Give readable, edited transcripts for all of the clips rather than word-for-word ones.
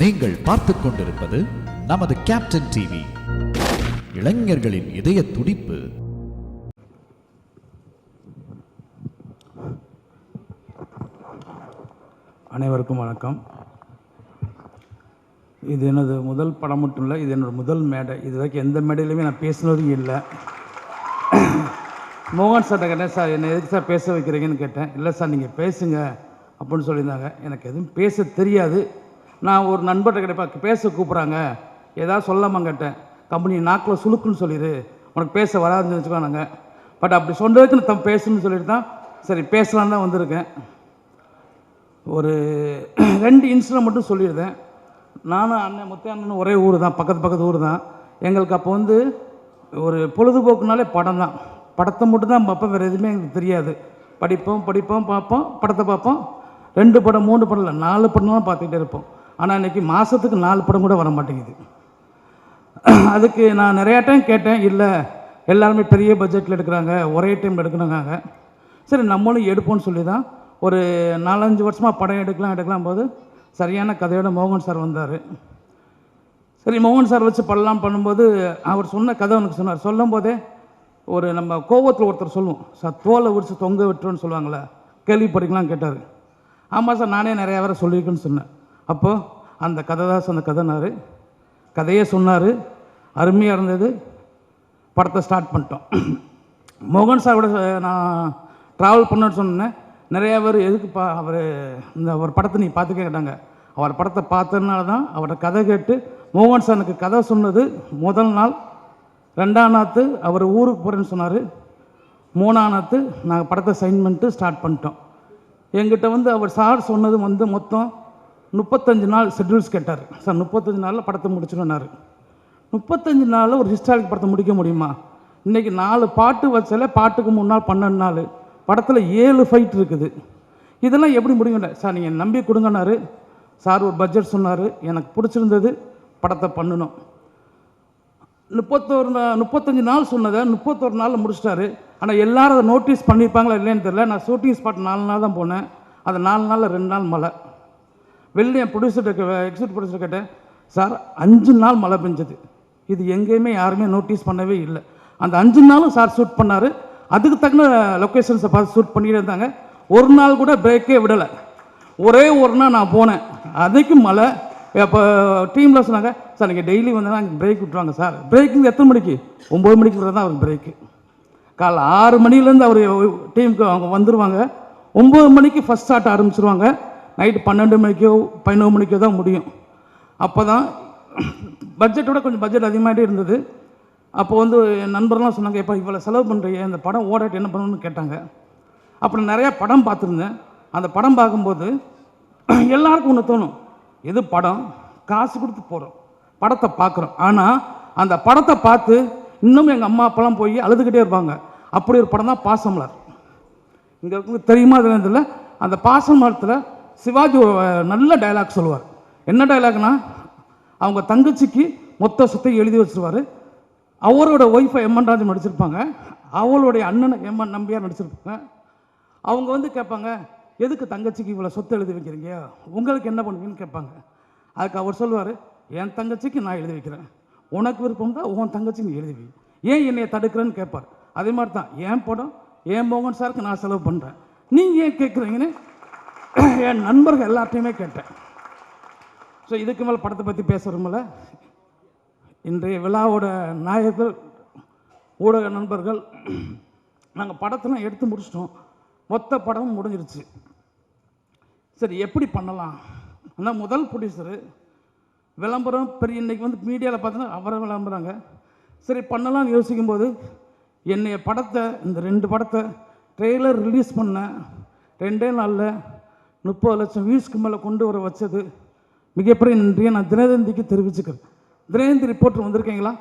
நீங்கள் பார்த்துக் கொண்டிருப்பது நமது கேப்டன் டிவி, இளைஞர்களின் இதய துடிப்பு. அனைவருக்கும் வணக்கம். இது எனது முதல் படம் மட்டும் இல்லை, இது என்னோடய முதல் மேடை. இது வரைக்கும் எந்த மேடையிலுமே நான் பேசினதும் இல்லை. மோகன் சார்ட்ட கேட்டேன், சார் என்னை எதுக்கு சார் பேச வைக்கிறீங்கன்னு கேட்டேன். இல்லை சார் நீங்கள் பேசுங்க அப்படின்னு சொல்லியிருந்தாங்க. எனக்கு எதுவும் பேச தெரியாது. நான் ஒரு நண்பர்கிட்ட கேட்டேன், பேச கூப்பிட்றாங்க ஏதாவது சொல்லாமல் கேட்டேன். கம்பெனி நாக்கில் சுழுக்குன்னு சொல்லிடு, உனக்கு பேச வராதுன்னு வச்சுக்கோனாங்க. பட் அப்படி சொன்னதுக்கு நான் பேசணும்னு சொல்லிட்டு தான் சரி பேசலான்னு தான் வந்திருக்கேன். ஒரு 2 இன்சிடென்ட் மட்டும் சொல்லியிருந்தேன். நானும் அண்ணன் முத்தைய அண்ணனும் ஒரே ஊர் தான், பக்கத்து ஊர் தான். எங்களுக்கு அப்போ வந்து ஒரு பொழுதுபோக்குனாலே படம் தான். படத்தை மட்டும் தான் பார்ப்போம், வேறு எதுவுமே எங்களுக்கு தெரியாது. படிப்போம் பார்ப்போம், படத்தை பார்ப்போம். 2 படம் 3 படம் இல்லை, 4 படம் தான் பார்த்துக்கிட்டே இருப்போம். ஆனால் இன்றைக்கி மாதத்துக்கு 4 படம் கூட வர மாட்டேங்குது. அதுக்கு நான் நிறையா டைம் கேட்டேன். இல்லை எல்லாருமே பெரிய பட்ஜெட்டில் எடுக்கிறாங்க, ஒரே டைமில் எடுக்கணுங்காங்க. சரி நம்மளும் எடுப்போம்னு சொல்லி தான் ஒரு 4-5 வருஷமாக படம் எடுக்கலாம் போது சரியான கதையோட மோகன் சார் வந்தார். சரி மோகன் சார் வச்சு படலாம் பண்ணும்போது அவர் சொன்ன கதை எனக்கு சொன்னார். சொல்லும் போதே ஒரு நம்ம கோவத்தில் ஒருத்தர் சொல்லுவோம் சார், தோலை உரிச்சு தொங்க விட்டுருன்னு சொல்லுவாங்களே, கேள்விப்படிக்கலாம் கேட்டார். ஆமாம் சார் நானே நிறையா வேறு சொல்லியிருக்கேன்னு சொன்னேன். அப்போது அந்த கதை தான் சொன்ன கதைனார். கதையே சொன்னார், அருமையாக இருந்தது. படத்தை ஸ்டார்ட் பண்ணிட்டோம். மோகன் சாரோட நான் ட்ராவல் பண்ணணுன்னு சொன்னேன். நிறையா பேர் எதுக்குப்பா அவர் இந்த ஒரு படத்தை நீ பார்த்துக்க கேட்டாங்க. அவர் படத்தை பார்த்ததுனால தான் அவரோட கதை கேட்டு மோகன் சார் எனக்கு கதை சொன்னது முதல் நாள். 2ஆம் நாத்து அவர் ஊருக்கு போகிறேன்னு சொன்னார். 3ஆம் நாத்து நாங்கள் படத்தை சைன் பண்ணிட்டு ஸ்டார்ட் பண்ணிட்டோம். எங்கிட்ட வந்து அவர் சார் சொன்னது வந்து மொத்தம் 35 நாள் ஷெட்யூல்ஸ் கேட்டார். சார் 35 நாளில் படத்தை முடிச்சிடுனார். 35 நாளில் ஒரு ஹிஸ்டாரிக் படத்தை முடிக்க முடியுமா? இன்றைக்கி 4 பாட்டு வச்சாலே பாட்டுக்கு 3 நாள் 12 நாள், படத்தில் 7 ஃபைட் இருக்குது. இதெல்லாம் எப்படி முடியுங்க சார், நீங்கள் நம்பி கொடுங்கன்னாரு. சார் ஒரு பட்ஜெட் சொன்னார், எனக்கு பிடிச்சிருந்தது, படத்தை பண்ணணும். 35 நாள் சொன்னதை 31 நாளில் முடிச்சிட்டாரு. ஆனால் எல்லாரும் அதை நோட்டீஸ் பண்ணியிருப்பாங்களா இல்லைன்னு தெரியல. நான் ஷூட்டிங் ஸ்பாட் 4 நாள் தான் போனேன். அது 4 நாளில் 2 நாள் மழை. வெளில என் எக்ஸிக்யூட்டிவ் ப்ரொடியூசர் கேட்டேன், சார் 5 நாள் மழை பெஞ்சது, இது எங்கேயுமே யாருமே நோட்டீஸ் பண்ணவே இல்லை. அந்த 5 நாளும் சார் ஷூட் பண்ணார். அதுக்கு தகுந்த லொக்கேஷன்ஸை பார்த்து ஷூட் பண்ணிட்டு இருந்தாங்க. ஒரு நாள் கூட பிரேக்கே விடலை. ஒரே ஒரு நாள் நான் போனேன், அதுக்கும் மழை. இப்போ டீமில் சொன்னாங்க, சார் நீங்கள் டெய்லி வந்தேன்னா அங்கே பிரேக் விட்டுருவாங்க சார். பிரேக்கிங் எத்தனை மணிக்கு? 9 மணிக்கு தான் அவருக்கு பிரேக்கு. காலைல 6 மணிலேருந்து அவர் டீமுக்கு அவங்க வந்துடுவாங்க. 9 மணிக்கு ஃபஸ்ட் ஸ்டார்ட் ஆரம்பிச்சிருவாங்க. நைட்டு 12 மணிக்கோ 11 மணிக்கோ தான் முடியும். அப்போ தான் பட்ஜெட்டோட கொஞ்சம் பட்ஜெட் அதிகமாகிட்டே இருந்தது. அப்போ வந்து என் நண்பர்லாம் சொன்னாங்க, எப்போ இவ்வளோ செலவு பண்ணுறீங்க, இந்த படம் ஓடாட்டு என்ன பண்ணணும்னு கேட்டாங்க. அப்புறம் நிறையா படம் பார்த்துருந்தேன். அந்த படம் பார்க்கும்போது எல்லாருக்கும் ஒன்று தோணும், எது படம் காசு கொடுத்து போகிறோம், படத்தை பார்க்குறோம். ஆனால் அந்த படத்தை பார்த்து இன்னும் எங்கள் அம்மா அப்பாலாம் போய் அழுதுகிட்டே இருப்பாங்க. அப்படி ஒரு படம் தான் பாசமலர். இங்கே இருக்கவங்க தெரியுமா தெரியல. அந்த பாசமலரத்தில் சிவாஜி ஒரு நல்ல டைலாக் சொல்லுவார். என்ன டைலாக்னா, அவங்க தங்கச்சிக்கு மொத்த சொத்தை எழுதி வச்சுருவார். அவரோட ஒய்ஃபை எம்என் ராஜன் நடிச்சிருப்பாங்க, அவளுடைய அண்ணனை எம்என் நம்பியார் நடிச்சிருப்பாங்க. அவங்க வந்து கேட்பாங்க, எதுக்கு தங்கச்சிக்கு இவ்வளோ சொத்து எழுதி வைக்கிறீங்க, உங்களுக்கு என்ன பண்ணுவீங்கன்னு கேட்பாங்க. அதுக்கு அவர் சொல்லுவார், என் தங்கச்சிக்கு நான் எழுதி வைக்கிறேன், உனக்கு விருப்பம் தான் உன் தங்கச்சிக்கு நீ எழுதி வை, ஏன் என்னையை தடுக்கிறேன்னு கேட்பார். அதே மாதிரி தான் என் படம் என் மோகன் சாருக்கு நான் செலவு பண்ணுறேன், நீங்கள் ஏன் கேட்குறீங்கன்னு என் நண்பர்கள் எல்லாத்தையுமே கேட்டேன். ஸோ இதுக்கு மேலே படத்தை பற்றி பேசுகிறோம்ல. இன்றைய விழாவோட நாயகர்கள் ஊடக நண்பர்கள், நாங்கள் படத்தெல்லாம் எடுத்து முடிச்சிட்டோம். மொத்த படமும் முடிஞ்சிருச்சு. சரி எப்படி பண்ணலாம்? ஆனால் முதல் ப்ரொடியூசரு விளம்பரம் பெரிய இன்றைக்கி வந்து மீடியாவில் பார்த்தோன்னா அவரை விளம்புறாங்க. சரி பண்ணலாம்னு யோசிக்கும்போது என்னைய படத்தை இந்த 2 படத்தை ட்ரெய்லர் ரிலீஸ் பண்ண 2 நாளில் 30 லட்சம் வியூஸ்க்கு மேலே கொண்டு வர வச்சது மிகப்பெரிய நன்றியை நான் தினதந்திக்கு தெரிவிச்சுக்கிறேன். தினதந்தி ரிப்போர்ட்டர் வந்திருக்கீங்களா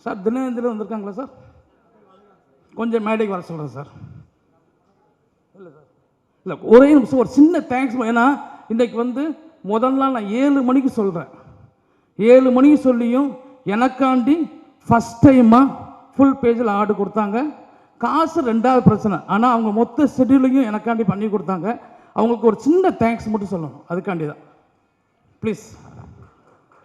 சார்? தினதந்தியில் வந்திருக்காங்களா சார்? கொஞ்சம் மேடைக்கு வர சொல்கிறேன் சார். இல்லை சார், இல்லை ஒரே நிமிஷம் ஒரு சின்ன தேங்க்ஸ். ஏன்னா இன்றைக்கு வந்து முதல் நாள் நான் 7 மணிக்கு சொல்கிறேன். 7 மணிக்கு சொல்லியும் எனக்காண்டி ஃபஸ்ட் டைமாக ஃபுல் பேஜில் ஆர்டர் கொடுத்தாங்க. காசு 2வது பிரச்சனை. ஆனால் அவங்க மொத்த ஷெட்யூலையும் எனக்காண்டி பண்ணி கொடுத்தாங்க. அவங்களுக்கு ஒரு சின்ன தேங்க்ஸ் மட்டும் சொல்லணும், அதுக்காண்டி தான் ப்ளீஸ்.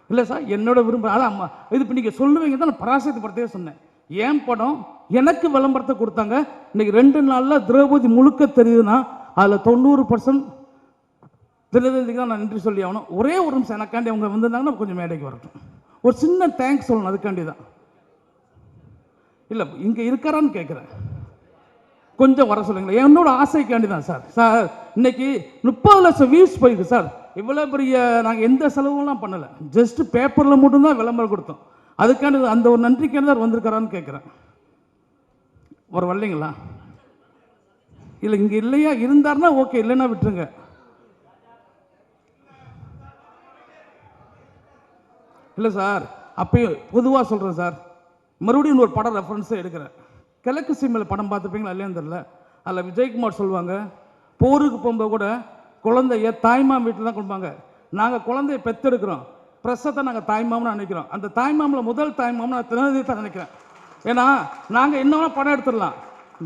இல்லை சார், என்னோட விரும்ப அதான் இது இப்போ நீங்கள் சொல்லுவீங்க தான் நான் பராசக்தி படத்தையே சொன்னேன். ஏன் படம் எனக்கு விளம்பரத்தை கொடுத்தாங்க. இன்னைக்கு 2 நாளில் திரௌபதி முழுக்க தெரியுதுன்னா அதில் 90% திரௌபதிக்கு தான் நான் நன்றி சொல்லி ஆகணும். ஒரே ஒரு நிமிஷம் எனக்காண்டி அவங்க வந்திருந்தாங்கன்னா கொஞ்சம் மேடைக்கு வரட்டும், ஒரு சின்ன தேங்க்ஸ் சொல்லணும், அதுக்காண்டி தான். இல்லை இங்கே இருக்காரான்னு கேட்குறேன், கொஞ்சம் வர சொல்லுங்களேன். என்னோட ஆசைக்காண்டி தான் சார். சார் இன்னைக்கு 30 லட்சம் வியூஸ் போயிருக்கு சார். இவ்வளோ பெரிய நாங்கள் எந்த செலவுலாம் பண்ணலை, ஜஸ்ட் பேப்பரில் மட்டும்தான் விளம்பரம் கொடுத்தோம். அதுக்காண்டி அந்த ஒரு நன்றிக்காண்டி தான் வந்திருக்காரான்னு கேட்குறேன். ஒரு வரலைங்களா? இல்லை இங்கே இல்லையா, இருந்தாருன்னா ஓகே, இல்லைன்னா விட்டுருங்க. இல்லை சார், அப்பயும் பொதுவாக சொல்கிறேன் சார். மறுபடியும் ஒரு படம் ரெஃபரன்ஸாக எடுக்கிறேன். கிழக்கு சீமையில் படம் பார்த்துப்பீங்களா இல்லையான்னு தெரியல. அதில் விஜயகுமார் சொல்லுவாங்க, போருக்கு போகும்போது கூட குழந்தைய தாய்மா வீட்டில் தான் கொடுப்பாங்க. நாங்கள் குழந்தைய பெற்றெடுக்கிறோம், பிரசத்தை நாங்கள் தாய்மாமன்னு நினைக்கிறோம். அந்த தாய்மாமில் முதல் தாய்மாமன் நான் தினதி தான் நினைக்கிறேன். ஏன்னா நாங்கள் என்ன வேணால் படம் எடுத்துடலாம்,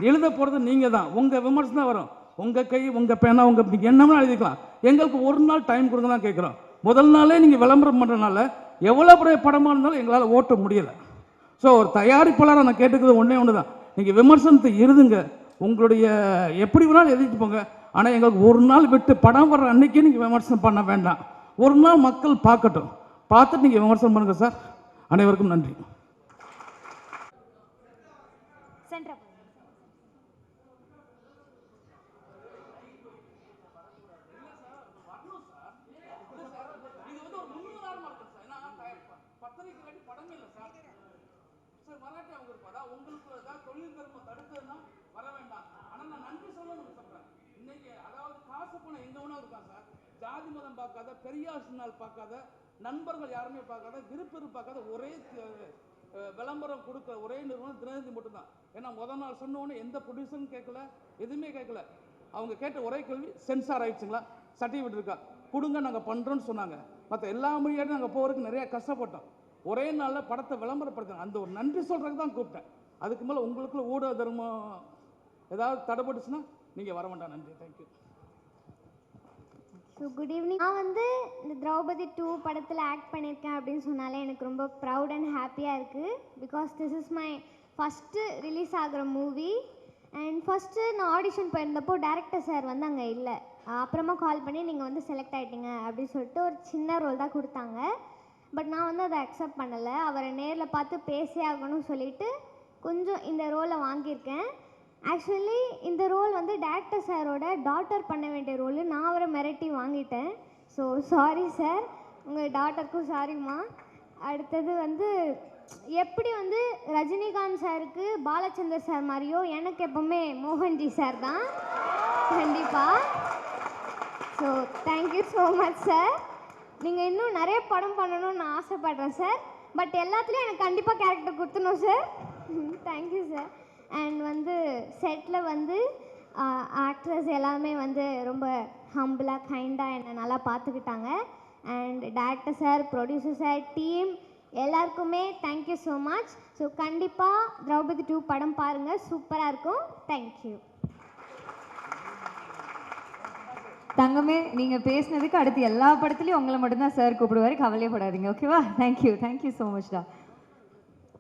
எழுத போகிறது நீங்கள் தான். உங்கள் விமர்சனம் தான் வரும், உங்கள் கை உங்கள் பேனா உங்கள் நீங்கள் என்ன வேணால் எழுதிக்கலாம். எங்களுக்கு ஒரு நாள் டைம் கொடுங்க தான் கேட்குறோம். முதல் நாளே நீங்கள் விளம்பரம் பண்ணுறதுனால எவ்வளோ பெரிய படமாக இருந்தாலும் எங்களால் ஓட்ட முடியலை. ஸோ ஒரு தயாரிப்பாளராக நான் கேட்டுக்கிறது ஒன்று தான், நீங்கள் விமர்சனத்தை எழுதுங்க, உங்களுடைய எப்படி வேணாலும் எழுதிட்டு போங்க. ஆனால் எங்களுக்கு ஒரு நாள் விட்டு படம் வர்ற அன்னைக்கே நீங்கள் விமர்சனம் பண்ண வேண்டாம். ஒரு நாள் மக்கள் பார்க்கட்டும், பார்த்துட்டு நீங்கள் விமர்சனம் பண்ணுங்கள் சார். அனைவருக்கும் நன்றி. ஜாதி மதம் பார்க்காத, பெரியார் நாள் பார்க்காத, நண்பர்கள் யாருமே பார்க்காத, விருப்பம் பார்க்காத ஒரே விளம்பரம் கொடுக்குற ஒரே நிறுவனம் தினத்தந்தி மட்டும்தான். ஏன்னா முதல் நாள் சொன்னோன்னு எந்த ப்ரொடியூசரும் கேட்கல, எதுவுமே கேட்கல. அவங்க கேட்ட ஒரே கேள்வி, சென்சார் ஆயிடுச்சுங்களா, சர்டிஃபிகேட் இருக்கா, கொடுங்க நாங்கள் பண்ணுறோன்னு சொன்னாங்க. மற்ற எல்லா மொழியாட்டும் நாங்கள் போகிறதுக்கு நிறையா கஷ்டப்பட்டோம். ஒரே நாளில் படத்தை விளம்பரப்படுத்தினோம். அந்த ஒரு நன்றி சொல்கிறதுக்கு தான் கூப்பிட்டேன். அதுக்கு மேலே உங்களுக்குள்ள ஊடக தர்மம் ஏதாவது தடைப்பட்டுச்சுன்னா நீங்கள் வர வேண்டாம். நன்றி, தேங்க்யூ. So good evening. நான் வந்து இந்த திரௌபதி 2 படத்தில் ஆக்ட் பண்ணியிருக்கேன் அப்படின்னு சொன்னாலே எனக்கு ரொம்ப ப்ரவுட் அண்ட் ஹாப்பியாக இருக்குது. Because this is my first release ஆகிற மூவி. அண்ட் ஃபஸ்ட்டு நான் ஆடிஷன் போயிருந்தப்போ டேரக்டர் சார் வந்து அங்கே இல்லை. அப்புறமா கால் பண்ணி நீங்கள் வந்து செலக்ட் ஆகிட்டீங்க அப்படின்னு சொல்லிட்டு ஒரு சின்ன ரோல் தான் கொடுத்தாங்க. பட் நான் வந்து அதை அக்செப்ட் பண்ணலை. அவரை நேரில் பார்த்து பேசி ஆகணும்னு சொல்லிட்டு கொஞ்சம் இந்த ரோலை வாங்கியிருக்கேன். ஆக்சுவலி இந்த ரோல் வந்து டேரக்டர் சாரோட டாட்டர் பண்ண வேண்டிய ரோல். நான் அவரை மிரட்டி வாங்கிட்டேன். ஸோ சாரி சார், உங்கள் டாட்டருக்கும் சாரிம்மா. அடுத்தது வந்து எப்படி வந்து ரஜினிகாந்த் சாருக்கு பாலச்சந்தர் சார் மாதிரியோ எனக்கு எப்போவுமே மோகன்ஜி சார் தான் கண்டிப்பாக. So thank you so much sir. நீங்கள் இன்னும் நிறைய படம் பண்ணணும்னு நான் ஆசைப்பட்றேன் சார். பட் எல்லாத்துலேயும் எனக்கு கண்டிப்பாக கேரக்டர் கொடுத்துணும் சார். Thank you sir. அண்ட் வந்து செட்டில் வந்து ஆக்ட்ரஸ் எல்லாமே வந்து ரொம்ப ஹம்பிளாக கைண்டாக என்னை நல்லா பார்த்துக்கிட்டாங்க. And director sir, producer sir, team எல்லாருக்குமே தேங்க்யூ ஸோ மச். ஸோ கண்டிப்பாக திரௌபதி 2 படம் பாருங்கள், சூப்பராக இருக்கும். தேங்க்யூ. தங்கமே, நீங்கள் பேசினதுக்கு அடுத்து எல்லா படத்துலையும் உங்களை மட்டும்தான் சார் கூப்பிடுவார், கவலையப்படாதீங்க, ஓகேவா? தேங்க்யூ, தேங்க்யூ ஸோ மச்டா.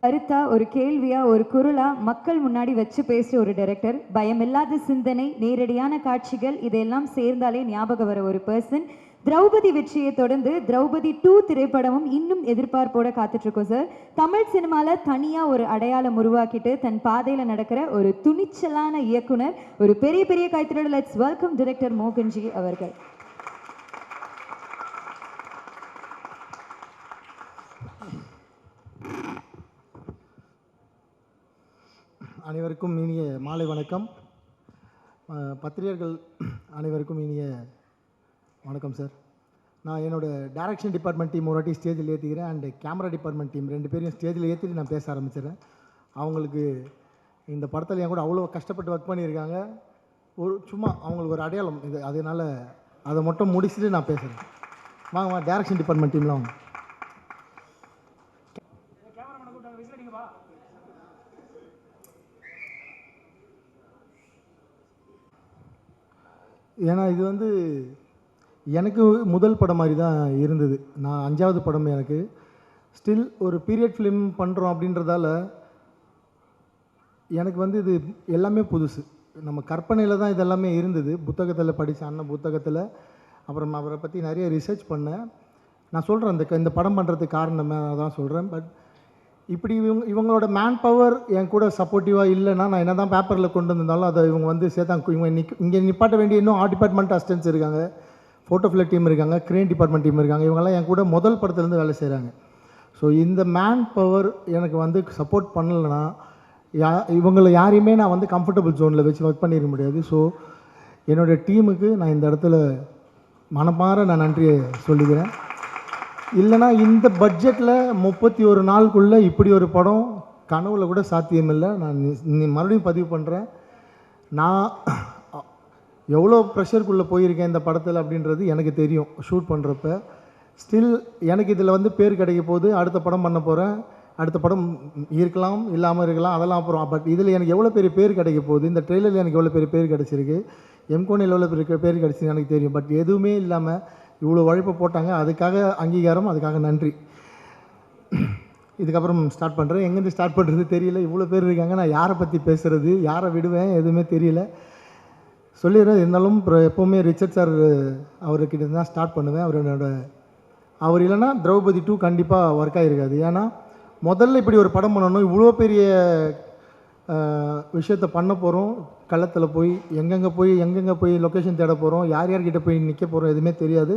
கருத்தா, ஒரு கேள்வியா, ஒரு குரலா மக்கள் முன்னாடி வச்சு பேசுகிற ஒரு டைரக்டர், பயமில்லாத சிந்தனை, நேரடியான காட்சிகள், இதெல்லாம் சேர்ந்தாலே ஞாபகம் வர ஒரு பர்சன். திரௌபதி வெற்றியை தொடர்ந்து திரௌபதி 2 திரைப்படமும் இன்னும் எதிர்பார்ப்போட காத்துட்ருக்கோம் சார். தமிழ் சினிமாவில் தனியாக ஒரு அடையாளம் உருவாக்கிட்டு தன் பாதையில் நடக்கிற ஒரு துணிச்சலான இயக்குனர், ஒரு பெரிய பெரிய கைத்தறோட லெட்ஸ் வெல்கம் டைரக்டர் மோகன்ஜி அவர்கள். அனைவருக்கும் இனிய மாலை வணக்கம். பத்திரிகைகள் அனைவருக்கும் இனிய வணக்கம் சார். நான் என்னோடய டைரக்ஷன் டிபார்ட்மெண்ட் டீம் ஒரு வாட்டி ஸ்டேஜில் ஏற்றிக்கிறேன். அண்டு கேமரா டிபார்ட்மெண்ட் டீம் 2 பேரையும் ஸ்டேஜில் ஏற்றிட்டு நான் பேச ஆரம்பிச்சிடுறேன். அவங்களுக்கு இந்த படத்தில் என் கூட அவ்வளோ கஷ்டப்பட்டு ஒர்க் பண்ணியிருக்காங்க. சும்மா அவங்களுக்கு ஒரு அடையாளம் இது, அதனால் அதை மட்டும் முடிச்சுட்டு நான் பேசுகிறேன். வாங்க டைரக்ஷன் டிபார்ட்மெண்ட் டீம்லாம் வாங்க. ஏன்னா இது வந்து எனக்கு முதல் படம் மாதிரி தான் இருந்தது. நான் 5வது படம் எனக்கு. ஸ்டில் ஒரு பீரியட் ஃபிலிம் பண்ணுறோம் அப்படின்றதால எனக்கு வந்து இது எல்லாமே புதுசு. நம்ம கற்பனையில் தான் இதெல்லாமே இருந்தது. புத்தகத்தில் படித்த அண்ணன் புத்தகத்தில் அப்புறம் அவரை பற்றி நிறைய ரிசர்ச் பண்ணேன். நான் சொல்கிறேன் இந்த படம் பண்ணுறதுக்கு காரணமே அதான் சொல்கிறேன். பட் இப்படி இவங்களோட மேன் பவர் என் கூட சப்போர்ட்டிவாக இல்லைன்னா நான் என்ன தான் பேப்பரில் கொண்டு வந்திருந்தாலும் அதை இவங்க வந்து சேர்த்தாங்க. இவங்க இங்கே நிப்பாட்ட வேண்டிய இன்னும் ஆர்ட் டிபார்ட்மெண்ட் அசிஸ்டன்ஸ் இருக்காங்க, ஃபோட்டோ ஃபில் டீம் இருக்காங்க, கிரேன் டிபார்ட்மெண்ட் டீம் இருக்காங்க. இவங்கெல்லாம் என் கூட முதல் படத்துலேருந்து வேலை செய்கிறாங்க. ஸோ இந்த மேன் பவர் எனக்கு வந்து சப்போர்ட் பண்ணலைன்னா இவங்களை யாரையுமே நான் வந்து கம்ஃபர்டபுள் ஜோனில் வச்சு ஒர்க் பண்ணிட முடியாது. ஸோ என்னோடய டீமுக்கு நான் இந்த இடத்துல மனமாற நான் நன்றியை சொல்லிக்கிறேன். இல்லைனா இந்த பட்ஜெட்டில் 31 நாளுக்குள்ளே இப்படி ஒரு படம் கனவுல கூட சாத்தியமில்லை. நான் மறுபடியும் பதிவு பண்ணுறேன். நான் எவ்வளோ ப்ரெஷருக்குள்ளே போயிருக்கேன் இந்த படத்தில் அப்படின்றது எனக்கு தெரியும் ஷூட் பண்ணுறப்ப. ஸ்டில் எனக்கு இதில் வந்து பேர் கிடைக்க போகுது. அடுத்த படம் பண்ண போகிறேன். அடுத்த படம் இருக்கலாம் இல்லாமல் இருக்கலாம், அதெல்லாம் அப்புறம். பட் இதில் எனக்கு எவ்வளோ பெரிய பேர் கிடைக்க போகுது, இந்த ட்ரெய்லரில் எனக்கு எவ்வளோ பெரிய பேர் கிடச்சிருக்கு, எம்கோனில் எவ்வளோ பெரிய பேர் கிடச்சிருக்கு எனக்கு தெரியும். பட் எதுவுமே இல்லாமல் இவ்வளோ உழைப்பு போட்டாங்க. அதுக்காக அங்கீகாரம், அதுக்காக நன்றி. இதுக்கப்புறம் ஸ்டார்ட் பண்ணுறேன். எங்கேருந்து ஸ்டார்ட் பண்ணுறது தெரியல. இவ்வளோ பேர் இருக்காங்க, நான் யாரை பற்றி பேசுகிறது, யாரை விடுவேன், எதுவுமே தெரியல. சொல்லிடுறேன். இருந்தாலும் எப்போவுமே ரிச்சர்ட் சார் அவர்கிட்ட தான் ஸ்டார்ட் பண்ணுவேன். அவர் இல்லைன்னா திரௌபதி 2 கண்டிப்பாக ஒர்க் ஆகிருக்காது. ஏன்னா முதல்ல இப்படி ஒரு படம் பண்ணணும், இவ்வளோ பெரிய விஷயத்தை பண்ண போகிறோம், களத்தில் போய் எங்கெங்கே போய் லொக்கேஷன் தேட போகிறோம், யார்கிட்ட போய் நிற்க போகிறோம், எதுவுமே தெரியாது.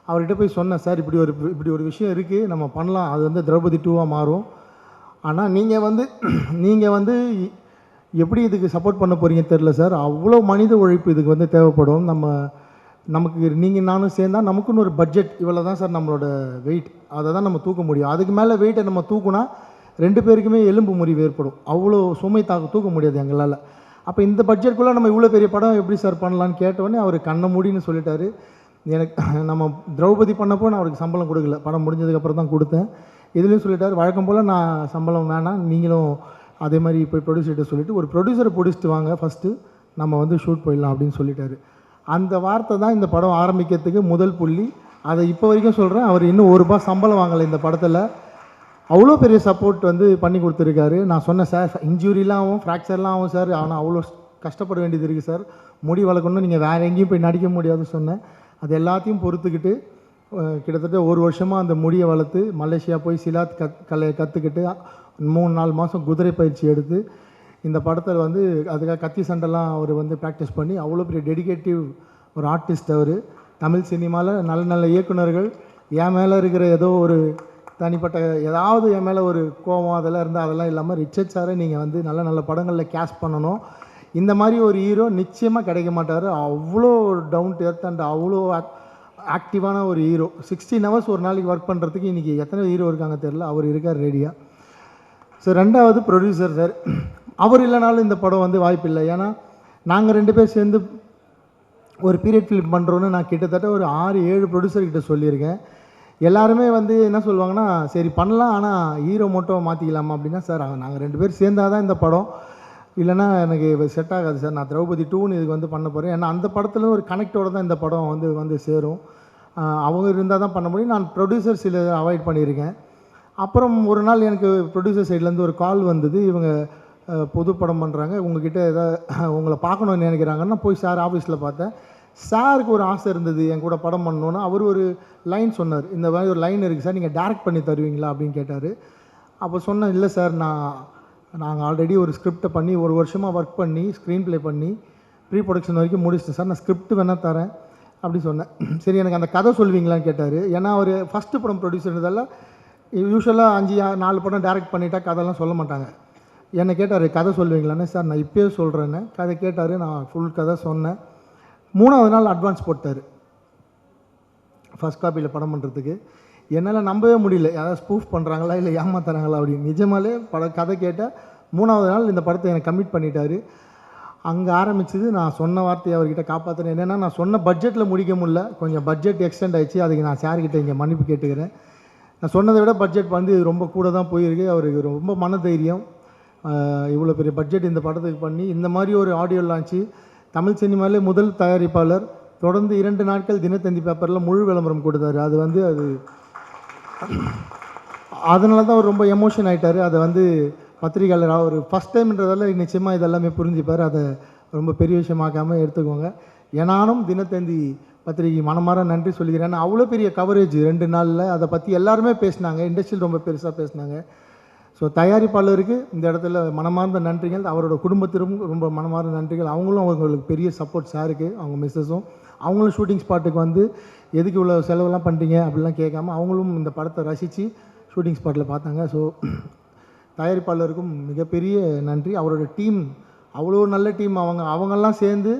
அவர்கிட்ட போய் சொன்னேன், சார் இப்படி ஒரு விஷயம் இருக்குது, நம்ம பண்ணலாம், அது வந்து திரௌபதி 2வாக மாறும். ஆனால் நீங்கள் வந்து எப்படி இதுக்கு சப்போர்ட் பண்ண போகிறீங்க தெரில சார். அவ்வளோ மனித உழைப்பு இதுக்கு வந்து தேவைப்படும். நமக்கு நீங்கள் நானும் சேர்ந்தால் நமக்குன்னு ஒரு பட்ஜெட் இவ்வளோ தான் சார் நம்மளோட வெயிட், அதை தான் நம்ம தூக்க முடியும். அதுக்கு மேலே வெயிட்டை நம்ம தூக்குனா 2 பேருக்குமே எலும்பு முறிவு ஏற்படும். அவ்வளோ சுமை தூக்க முடியாது எங்களால். அப்போ இந்த பட்ஜெட்குள்ளே நம்ம இவ்வளோ பெரிய படம் எப்படி சார் பண்ணலான்னு கேட்டோடனே அவர் கண்ணை மூடின்னு சொல்லிட்டாரு. எனக்கு நம்ம திரௌபதி பண்ணப்போ நான் அவருக்கு சம்பளம் கொடுக்கல, படம் முடிஞ்சதுக்கப்புறம் தான் கொடுத்தேன். இதுலேயும் சொல்லிட்டார், வழக்கம் போல் நான் சம்பளம் வேணாம், நீங்களும் அதே மாதிரி போய் ப்ரொடியூசர்கிட்ட சொல்லிவிட்டு ஒரு ப்ரொடியூசரை பிடிச்சிட்டு வாங்க, ஃபஸ்ட்டு நம்ம வந்து ஷூட் போயிடலாம் அப்படின்னு சொல்லிட்டாரு. அந்த வார்த்தை தான் இந்த படம் ஆரம்பிக்கிறதுக்கு முதல் புள்ளி. அதை இப்போ வரைக்கும் சொல்கிறேன். அவர் இன்னும் ₹1 சம்பளம் வாங்கலை இந்த படத்தில். அவ்வளோ பெரிய சப்போர்ட் வந்து பண்ணி கொடுத்துருக்காரு. நான் சொன்னேன், சார் இன்ஜுரிலாம் ஆகும், ஃப்ராக்சர்லாம் ஆகும் சார், ஆனால் அவ்வளோ கஷ்டப்பட வேண்டியது இருக்குது சார், முடி வளர்க்கணும், நீங்கள் வேறு எங்கேயும் போய் நடிக்க முடியாதுன்னு சொன்னேன். அது எல்லாத்தையும் பொறுத்துக்கிட்டு கிட்டத்தட்ட 1 வருஷமாக அந்த முடியை வளர்த்து மலேசியா போய் சிலாத் கலையை கற்றுக்கிட்டு 3-4 மாதம் குதிரை பயிற்சி எடுத்து இந்த படத்தில் வந்து அதுக்காக கத்தி சண்டைலாம் அவர் வந்து ப்ராக்டிஸ் பண்ணி அவ்வளோ பெரிய டெடிகேட்டிவ் ஒரு ஆர்டிஸ்ட் அவர். தமிழ் சினிமாவில் நல்ல நல்ல இயக்குனர்கள் என் மேலே இருக்கிற ஏதோ ஒரு தனிப்பட்ட ஏதாவது என் மேலே ஒரு கோபம் அதெல்லாம் இருந்தால் அதெல்லாம் இல்லாமல் ரிச்சர்ட் சாரை நீங்கள் வந்து நல்ல நல்ல படங்களில் கேஸ்ட் பண்ணணும். இந்த மாதிரி ஒரு ஹீரோ நிச்சயமாக கிடைக்க மாட்டார். அவ்வளோ டவுன் டு எர்த் அண்ட் அவ்வளோ ஆக்டிவான ஒரு ஹீரோ. 16 hours ஒரு நாளைக்கு ஒர்க் பண்ணுறதுக்கு இன்றைக்கி எத்தனை ஹீரோ இருக்காங்க தெரில, அவர் இருக்கார் ரெடியாக. ஸோ 2வது ப்ரொடியூசர் சார், அவர் இல்லைனாலும் இந்த படம் வந்து வாய்ப்பில்லை. ஏன்னா நாங்கள் 2 பேர் சேர்ந்து ஒரு பீரியட் ஃபிலிம் பண்ணுறோன்னு நான் கிட்டத்தட்ட ஒரு 6-7 ப்ரொடியூசர்கிட்ட சொல்லியிருக்கேன். எல்லாருமே வந்து என்ன சொல்லுவாங்கன்னா, சரி பண்ணலாம், ஆனால் ஹீரோ மட்டும் மாற்றிக்கலாமா அப்படின்னா, சார் நாங்கள் 2 பேர் சேர்ந்தால் தான் இந்த படம், இல்லைனா எனக்கு செட் ஆகாது சார், நான் திரௌபதி 2ன்னு இதுக்கு வந்து பண்ண போகிறேன். ஏன்னா அந்த படத்தில் ஒரு கனெக்டோடு தான் இந்த படம் வந்து சேரும். அவங்க இருந்தால் தான் பண்ண முடியும். நான் ப்ரொடியூசர் சில அவாய்ட் பண்ணியிருக்கேன். அப்புறம் ஒரு நாள் எனக்கு ப்ரொடியூசர் சைட்லேருந்து ஒரு கால் வந்தது, இவங்க புது படம் பண்ணுறாங்க, உங்ககிட்ட ஏதாவது உங்களை பார்க்கணுன்னு நினைக்கிறாங்கன்னா போய் சார் ஆஃபீஸில் பார்த்தேன். சாருக்கு ஒரு ஆசை இருந்தது என் கூட படம் பண்ணணுன்னு. அவர் ஒரு லைன் சொன்னார், இந்த மாதிரி ஒரு லைன் இருக்குது சார், நீங்கள் டேரக்ட் பண்ணி தருவீங்களா அப்படின்னு கேட்டார். அப்போ சொன்னேன், இல்லை சார், நாங்கள் ஆல்ரெடி ஒரு ஸ்கிரிப்டை பண்ணி 1 வருஷமாக ஒர்க் பண்ணி ஸ்க்ரீன் ப்ளே பண்ணி ப்ரீ ப்ரொடக்ஷன் வரைக்கும் முடிச்சிட்டேன் சார், நான் ஸ்கிரிப்ட் வேணால் தரேன் அப்படி சொன்னேன். சரி எனக்கு அந்த கதை சொல்வீங்களான்னு கேட்டார். ஏன்னா அவர் ஃபஸ்ட்டு படம் ப்ரொடியூசர்ன்றதால யூஸ்வலாக 5-4 படம் டேரக்ட் பண்ணிட்டா கதைலாம் சொல்ல மாட்டாங்க. என்னை கேட்டார், கதை சொல்வீங்களான்னு. சார் நான் இப்போயே சொல்கிறேன்னு கதை கேட்டார். நான் ஃபுல் கதை சொன்னேன். 3வது நாள் அட்வான்ஸ் போட்டார் ஃபஸ்ட் காப்பியில் படம் பண்ணுறதுக்கு. என்னால் நம்பவே முடியல, யாராவது ஸ்பூஃப் பண்ணுறாங்களா இல்லை ஏமாத்துறாங்களா அப்படின்னு. நிஜமாலே கதை கேட்டால் 3வது நாள் இந்த படத்தை எனக்கு கமிட் பண்ணிட்டார். அங்கே ஆரம்பிச்சது நான் சொன்ன வார்த்தையை அவர்கிட்ட காப்பாற்றுறேன். என்னென்னா, நான் சொன்ன பட்ஜெட்டில் முடிக்க முடியல, கொஞ்சம் பட்ஜெட் எக்ஸ்டெண்ட் ஆகிடுச்சு. அதுக்கு நான் சார்கிட்ட இங்கே மன்னிப்பு கேட்டுக்கிறேன். நான் சொன்னதை விட பட்ஜெட் வந்து ரொம்ப கூட தான் போயிருக்கு. அவருக்கு ரொம்ப மன தைரியம். இவ்வளோ பெரிய பட்ஜெட் இந்த படத்துக்கு பண்ணி இந்த மாதிரி ஒரு ஆடியோ லான்ச்சு தமிழ் சினிமாவிலே முதல் தயாரிப்பாளர். தொடர்ந்து 2 நாட்கள் தினத்தந்தி பேப்பரில் முழு விளம்பரம் கொடுத்தாரு. அது வந்து அதனால தான் அவர் ரொம்ப எமோஷன் ஆகிட்டார். அதை வந்து பத்திரிகையாளர் அவர் ஃபஸ்ட் டைம்ன்றதால நிச்சயமாக இதெல்லாமே புரிஞ்சுப்பார். அதை ரொம்ப பெரிய விஷயமாக்காமல் எடுத்துக்கோங்க. நானும் தினத்தந்தி பத்திரிகை மனமார நன்றி சொல்லிக்கிறேன். அவ்வளோ பெரிய கவரேஜ் 2 நாளில் அதை பற்றி எல்லாருமே பேசினாங்க. இண்டஸ்ட்ரியில் ரொம்ப பெருசாக பேசினாங்க. ஸோ தயாரிப்பாளருக்கு இந்த இடத்துல மனமார்ந்த நன்றிகள். அவரோட குடும்பத்திற்கும் ரொம்ப மனமார்ந்த நன்றிகள். அவங்களுக்கு பெரிய சப்போர்ட் சாருக்கு, அவங்க மிஸ்ஸஸும். அவங்களும் ஷூட்டிங் ஸ்பாட்டுக்கு வந்து எதுக்கு இவ்வளோ செலவெல்லாம் பண்ணுறீங்க அப்படிலாம் கேட்காம அவங்களும் இந்த படத்தை ரசித்து ஷூட்டிங் ஸ்பாட்டில் பார்த்தாங்க. ஸோ தயாரிப்பாளருக்கும் மிகப்பெரிய நன்றி. அவரோட டீம் அவ்வளோ நல்ல டீம். அவங்கெல்லாம் சேர்ந்து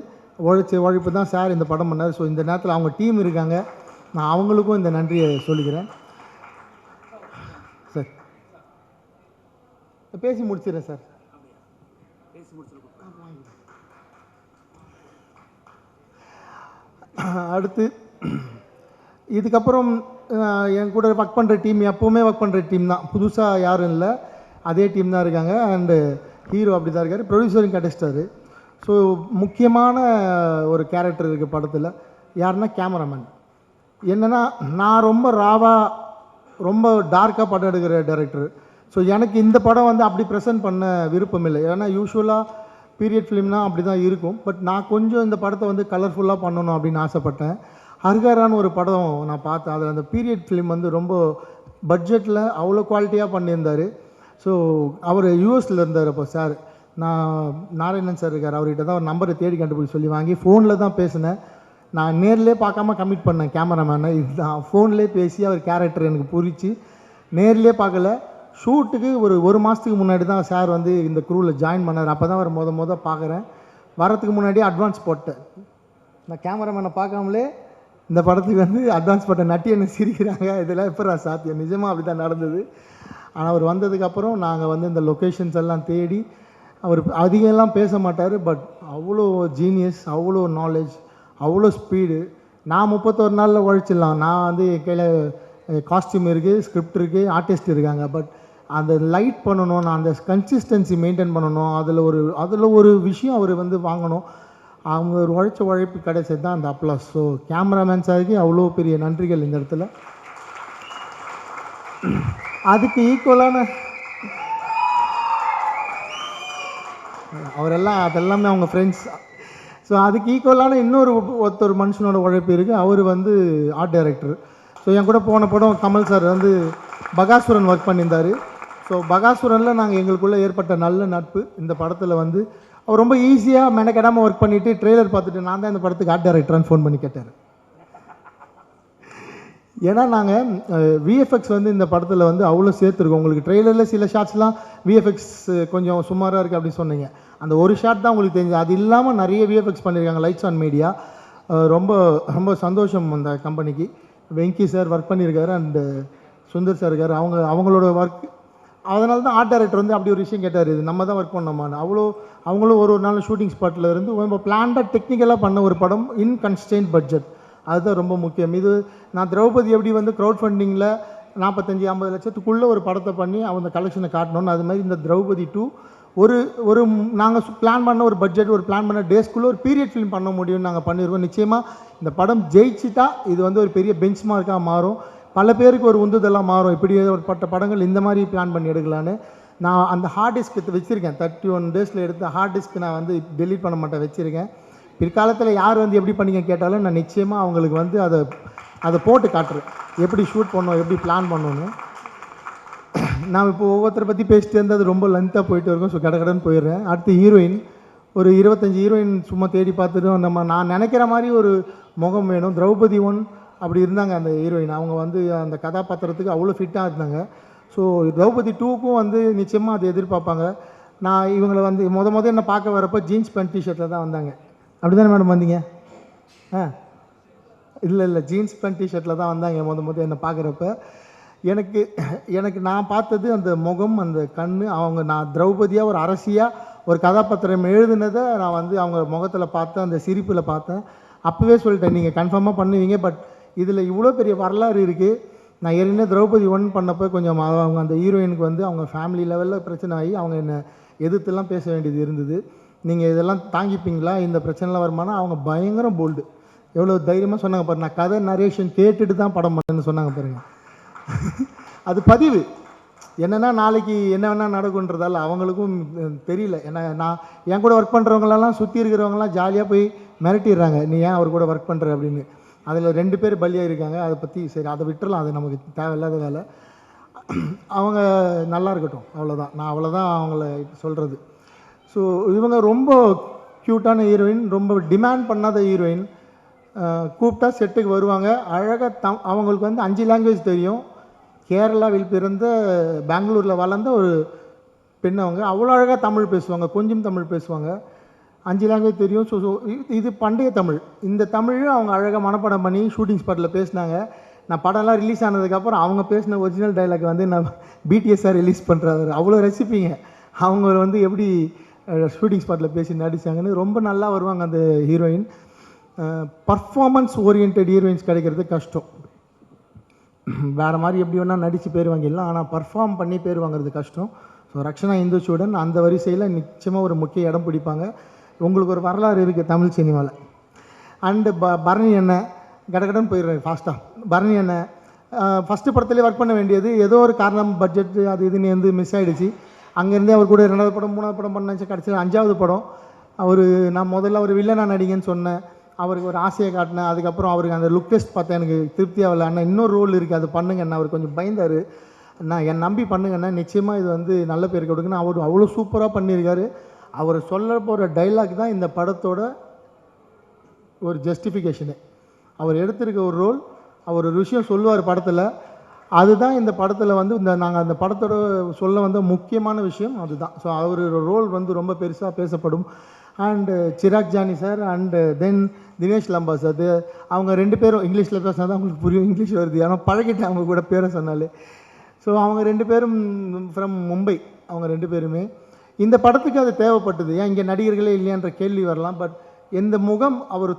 உழைப்பு தான் சார் இந்த படம் பண்ணார். ஸோ இந்த நேரத்தில் அவங்க டீம் இருக்காங்க. நான் அவங்களுக்கும் இந்த நன்றியை சொல்லிக்கிறேன். சார் பேசி முடிச்சிடுறேன் சார். அடுத்து இதுக்கப்புறம் என் கூட ஒர்க் பண்ணுற டீம் எப்போவுமே ஒர்க் பண்ணுற டீம் தான். புதுசாக யாரும் இல்லை, அதே டீம் தான் இருக்காங்க. அண்டு ஹீரோ அப்படி தான் இருக்கார். ப்ரொடியூசரும் கிடச்சிட்டாரு. ஸோ முக்கியமான ஒரு கேரக்டர் இருக்குது படத்தில். யாருன்னா கேமராமேன். என்னென்னா நான் ரொம்ப ராவாக ரொம்ப டார்க்காக படம் எடுக்கிற டைரக்டர். ஸோ எனக்கு இந்த படம் வந்து அப்படி ப்ரெசென்ட் பண்ண விருப்பம் இல்லை. ஏன்னா யூஸ்வலாக பீரியட் ஃபிலிம்னால் அப்படி தான் இருக்கும். பட் நான் கொஞ்சம் இந்த படத்தை வந்து கலர்ஃபுல்லாக பண்ணணும் அப்படின்னு ஆசைப்பட்டேன். ஹர்கரான்னு ஒரு படம் நான் பார்த்தேன். அதில் அந்த பீரியட் ஃபிலிம் வந்து ரொம்ப பட்ஜெட்டில் அவ்வளோ குவாலிட்டியாக பண்ணியிருந்தார். ஸோ அவர் யூஎஸில் இருந்தார். அப்போ சார் நாராயணன் சார் இருக்கார். அவர்கிட்ட தான் ஒரு நம்பரை தேடி கண்டுபிடிச்சி சொல்லி வாங்கி ஃபோனில் தான் பேசினேன். நான் நேர்லேயே பார்க்காம கமிட் பண்ணேன் கேமராமேனை. இதுதான் ஃபோன்லேயே பேசி அவர் கேரக்டர் எனக்கு புரிச்சு நேர்லேயே பார்க்கல. ஷூட்டுக்கு ஒரு மாதத்துக்கு முன்னாடி தான் சார் வந்து இந்த குரூவில் ஜாயின் பண்ணார். அப்போ தான் அவர் முத பார்க்குறேன். வரத்துக்கு முன்னாடியே அட்வான்ஸ் போட்டேன். நான் கேமராமேனை பார்க்காமலே இந்த படத்துக்கு வந்து அட்வான்ஸ் போட்டேன். நட்டி என்ன சிரிக்கிறாங்க, இதெல்லாம் எப்போ சாத்தியம்? நிஜமாக அப்படி தான் நடந்தது. ஆனால் அவர் வந்ததுக்கப்புறம் நாங்கள் வந்து இந்த லொக்கேஷன்ஸ் எல்லாம் தேடி, அவர் அதிகம்லாம் பேச மாட்டார். பட் அவ்வளோ ஜீனியஸ், அவ்வளோ நாலேஜ், அவ்வளோ ஸ்பீடு. நான் 31 நாளில் உழைச்சிடலாம். நான் வந்து என் கையில் காஸ்டியூம் இருக்குது, ஸ்கிரிப்ட் இருக்குது, ஆர்டிஸ்ட் இருக்காங்க. பட் அந்த லைட் பண்ணணும், நான் அந்த கன்சிஸ்டன்சி மெயின்டைன் பண்ணணும். அதில் ஒரு விஷயம் அவர் வந்து வாங்கணும். அவங்க ஒரு உழைப்பு கிடைச்சது தான் அந்த அப்ளாஸ். ஸோ கேமராமேன் சாருக்கு அவ்வளோ பெரிய நன்றிகள் இந்த இடத்துல. அதுக்கு ஈக்குவலான அதெல்லாமே அவங்க ஃப்ரெண்ட்ஸ். ஸோ அதுக்கு ஈக்குவலான ஒருத்தர் மனுஷனோட உழைப்பு இருக்குது. அவர் வந்து ஆர்ட் டைரக்டர். ஸோ என் கூட போன படம் கமல் சார் வந்து பகாசுரன் ஒர்க் பண்ணியிருந்தார். ஸோ பகாசுரனில் எங்களுக்குள்ளே ஏற்பட்ட நல்ல நட்பு. இந்த படத்தில் வந்து அவர் ரொம்ப ஈஸியாக மெனக்கெடாமல் ஒர்க் பண்ணிவிட்டு ட்ரெய்லர் பார்த்துட்டு நான் தான் இந்த படத்துக்கு ஆர்ட் டைரக்டரான்னு ஃபோன் பண்ணி கேட்டார். ஏன்னா நாங்கள் விஎஃப்எக்ஸ் வந்து இந்த படத்தில் வந்து அவ்வளோ சேர்த்துருக்கோம். உங்களுக்கு ட்ரெய்லரில் சில ஷாட்ஸ்லாம் விஎஃப்எக்ஸ் கொஞ்சம் சுமாராக இருக்குது அப்படின்னு சொன்னீங்க. அந்த ஒரு ஷாட் தான் உங்களுக்கு தெரிஞ்சு. அது இல்லாமல் நிறைய விஎஃப்எக்ஸ் பண்ணியிருக்காங்க லைட்ஸ் ஆன் மீடியா. ரொம்ப ரொம்ப சந்தோஷம் அந்த கம்பெனிக்கு. வெங்கி சார் ஒர்க் பண்ணியிருக்காரு அண்டு சுந்தர் சார் இருக்கார். அவங்களோட ஒர்க். அதனால தான் ஆர்ட் டைரக்டர் வந்து அப்படி ஒரு விஷயம் கேட்டார், இது நம்ம தான் ஒர்க் பண்ணோமான்னு. அவங்களும் ஒரு நாள் ஷூட்டிங் ஸ்பாட்டில் இருந்து ரொம்ப பிளான்டாக டெக்னிக்கலாக பண்ண ஒரு படம் இன் கன்ஸ்டெயின்ட் பட்ஜெட். அதுதான் ரொம்ப முக்கியம். இது நான் திரௌபதி எப்படி வந்து க்ரௌட் ஃபண்டிங்கில் 45-50 லட்சத்துக்குள்ளே ஒரு படத்தை பண்ணி அவங்க கலெக்ஷனை காட்டணும்னு, அது மாதிரி இந்த திரௌபதி 2 ஒரு நாங்கள் பிளான் பண்ண ஒரு பட்ஜெட், ஒரு பிளான் பண்ண டேஸ்க்குள்ளே ஒரு பீரியட் ஃபிலிம் பண்ண முடியும்னு நாங்கள் பண்ணியிருக்கோம். நிச்சயமாக இந்த படம் ஜெயிச்சிட்டா இது வந்து ஒரு பெரிய பெஞ்ச் மார்க்காக மாறும். பல பேருக்கு ஒரு உந்துதலாக மாறும். இப்படி ஒரு படங்கள் இந்த மாதிரி பிளான் பண்ணி எடுக்கலான்னு. நான் அந்த ஹார்ட் டிஸ்க் வச்சுருக்கேன். 31 டேஸில் எடுத்த ஹார்ட் டிஸ்க் நான் வந்து டெலீட் பண்ண மாட்டேன், வச்சுருக்கேன். பிற்காலத்தில் யார் வந்து எப்படி பண்ணிங்க கேட்டாலும் நான் நிச்சயமாக அவங்களுக்கு வந்து அதை போட்டு காட்டுறேன், எப்படி ஷூட் பண்ணோம், எப்படி பிளான் பண்ணணும்னு. நான் இப்போ ஒவ்வொருத்தரை பற்றி பேசிட்டு இருந்தால் அது ரொம்ப லென்த்தாக போயிட்டு இருக்கும். ஸோ கடன்னு போயிடுறேன். அடுத்து ஹீரோயின், ஒரு 25 ஹீரோயின் சும்மா தேடி பார்த்துட்டு நான் நினைக்கிற மாதிரி ஒரு முகம் வேணும். திரௌபதி 1 அப்படி இருந்தாங்க அந்த ஹீரோயின். அவங்க வந்து அந்த கதாபாத்திரத்துக்கு அவ்வளோ ஃபிட்டாக இருந்தாங்க. ஸோ திரௌபதி 2க்கும் வந்து நிச்சயமாக அதை எதிர்பார்ப்பாங்க. நான் இவங்களை வந்து என்ன பார்க்க வரப்போ ஜீன்ஸ் பேண்ட் டிஷர்ட்டில் தான் வந்தாங்க. அப்படி தானே மேடம் வந்தீங்க? இல்லை ஜீன்ஸ் பேண்ட் டிஷர்ட்டில் தான் வந்தாங்க என்னை பார்க்குறப்ப. எனக்கு நான் பார்த்தது அந்த முகம், அந்த கண். நான் திரௌபதியாக ஒரு அரசியாக ஒரு கதாபாத்திரம் எழுதுனதை நான் வந்து அவங்க முகத்தில் பார்த்தேன், அந்த சிரிப்பில் பார்த்தேன். அப்போவே சொல்லிட்டேன், நீங்கள் கன்ஃபார்மாக பண்ணுவீங்க. பட் இதில் இவ்வளோ பெரிய வரலாறு இருக்குது. நான் ஏற்கனவே திரௌபதி 1 பண்ணப்போ கொஞ்சம் அவங்க அந்த ஹீரோயினுக்கு வந்து அவங்க ஃபேமிலி லெவலில் பிரச்சனை ஆகி அவங்க என்னை எதிர்த்துலாம் பேச வேண்டியது இருந்தது. நீங்கள் இதெல்லாம் தாங்கிப்பீங்களா, இந்த பிரச்சனைலாம் வருமானா அவங்க பயங்கரம் போல்டு. எவ்வளோ தைரியமாக சொன்னாங்க பாருங்க. நான் கதை நரேஷன் கேட்டுட்டு தான் படம் பண்ணேன்னு சொன்னாங்க பாருங்க. அது பதிவு என்னென்னா நாளைக்கு என்ன வேணால் நடக்குன்றதால அவங்களுக்கும் தெரியல. ஏன்னா நான் என் கூட ஒர்க் பண்ணுறவங்களெல்லாம் சுற்றி இருக்கிறவங்களாம் ஜாலியாக போய் மிரட்டிடுறாங்க, நீ ஏன் அவர் கூட ஒர்க் பண்ணுற அப்படின்னு. அதில் 2 பேர் பலியாக இருக்காங்க. அதை பற்றி சரி அதை விட்டுறலாம், அது நமக்கு தேவையில்லாத வேலை. அவங்க நல்லா இருக்கட்டும், அவ்வளோதான். நான் அவ்வளோதான் அவங்கள சொல்கிறது. ஸோ இவங்க ரொம்ப க்யூட்டான ஹீரோயின், ரொம்ப டிமாண்ட் பண்ணாத ஹீரோயின். கூப்பிட்டா செட்டுக்கு வருவாங்க. அழகாக அவங்களுக்கு வந்து 5 லாங்குவேஜ் தெரியும். கேரளாவில் பிறந்த பெங்களூரில் வளர்ந்த ஒரு பெண். அவங்க அவ்வளோ அழகாக தமிழ் பேசுவாங்க, கொஞ்சம் தமிழ் பேசுவாங்க. 5 லாங்குவேஜ் தெரியும். ஸோ இது பண்டைய தமிழ். இந்த தமிழும் அவங்க அழகாக மனப்பாடம் பண்ணி ஷூட்டிங் ஸ்பாட்டில் பேசினாங்க. நான் படம்லாம் ரிலீஸ் ஆனதுக்கப்புறம் அவங்க பேசின ஒரிஜினல் டைலாக் வந்து நான் பிடிஎஸ்ஸாக ரிலீஸ் பண்ணுறாரு. அவ்வளோ ரசிப்பீங்க அவங்க வந்து எப்படி ஷூட்டிங் ஸ்பாட்டில் பேசி நடித்தாங்கன்னு. ரொம்ப நல்லா வருவாங்க அந்த ஹீரோயின். பர்ஃபார்மன்ஸ் ஓரியன்ட் ஹீரோயின்ஸ் கிடைக்கிறது கஷ்டம். வேறு மாதிரி எப்படி வேணால் நடித்து பேர் வாங்கிடலாம், ஆனால் பர்ஃபார்ம் பண்ணி பேர் வாங்குறது கஷ்டம். ஸோ ரக்ஷனா இந்துச்சூடன் அந்த வரிசையில் நிச்சயமாக ஒரு முக்கிய இடம் பிடிப்பாங்க. உங்களுக்கு ஒரு வரலாறு இருக்குது தமிழ் சினிமாவில். அண்டு பரணி அண்ணன் கடகடன்னு போயிடுறேன் ஃபாஸ்ட்டாக. பரணி அண்ணன் ஃபஸ்ட்டு படத்துலேயே ஒர்க் பண்ண வேண்டியது ஏதோ ஒரு காரணம், பட்ஜெட்டு அது இதுன்னு வந்து மிஸ் ஆகிடுச்சு. அங்கேருந்தே அவர் கூட 2வது படம் 3வது படம் பண்ணாச்சு. கடைசியில் 5வது படம் நான் முதல்ல ஒரு வில்லனா நடிகன்னு சொன்னேன். அவருக்கு ஒரு ஆசையை காட்டினேன். அதுக்கப்புறம் அவருக்கு அந்த லுக் டெஸ்ட் பார்த்தேன், எனக்கு திருப்தியாக இல்லை. அண்ணா இன்னொரு ரோல் இருக்குது, அது பண்ணுங்கண்ணா. அவர் கொஞ்சம் பயந்தார். நான் என் நம்பி பண்ணுங்கண்ணா, நிச்சயமாக இது வந்து நல்ல பேர் கொடுக்குன்னு. அவர் அவ்வளோ சூப்பராக பண்ணியிருக்காரு. அவர் சொல்ல போகிற டைலாக் தான் இந்த படத்தோட ஒரு ஜஸ்டிஃபிகேஷனு. அவர் எடுத்திருக்க ஒரு ரோல், அவர் ஒரு விஷயம் சொல்லுவார் படத்தில், அதுதான் இந்த படத்தில் வந்து நாங்கள் அந்த படத்தோட சொல்ல வந்த முக்கியமான விஷயம் அதுதான். ஸோ அவர் ரோல் வந்து ரொம்ப பெருசாக பேசப்படும். And Chirag Jani sir and then Dinesh Lamba sir, அவங்க 2 பேரும் இங்கிலீஷில் பேசினா தான் அவங்களுக்கு புரியும், இங்கிலீஷ் வருது, ஆனால் பழகிட்டேன் அவங்க கூட பேரை சொன்னாலே. ஸோ அவங்க 2 பேரும் ஃப்ரம் மும்பை. அவங்க 2 பேருமே இந்த படத்துக்கு அது தேவைப்பட்டது. ஏன் இங்கே நடிகர்களே இல்லையான்ற கேள்வி வரலாம். பட் எந்த முகம் அவர்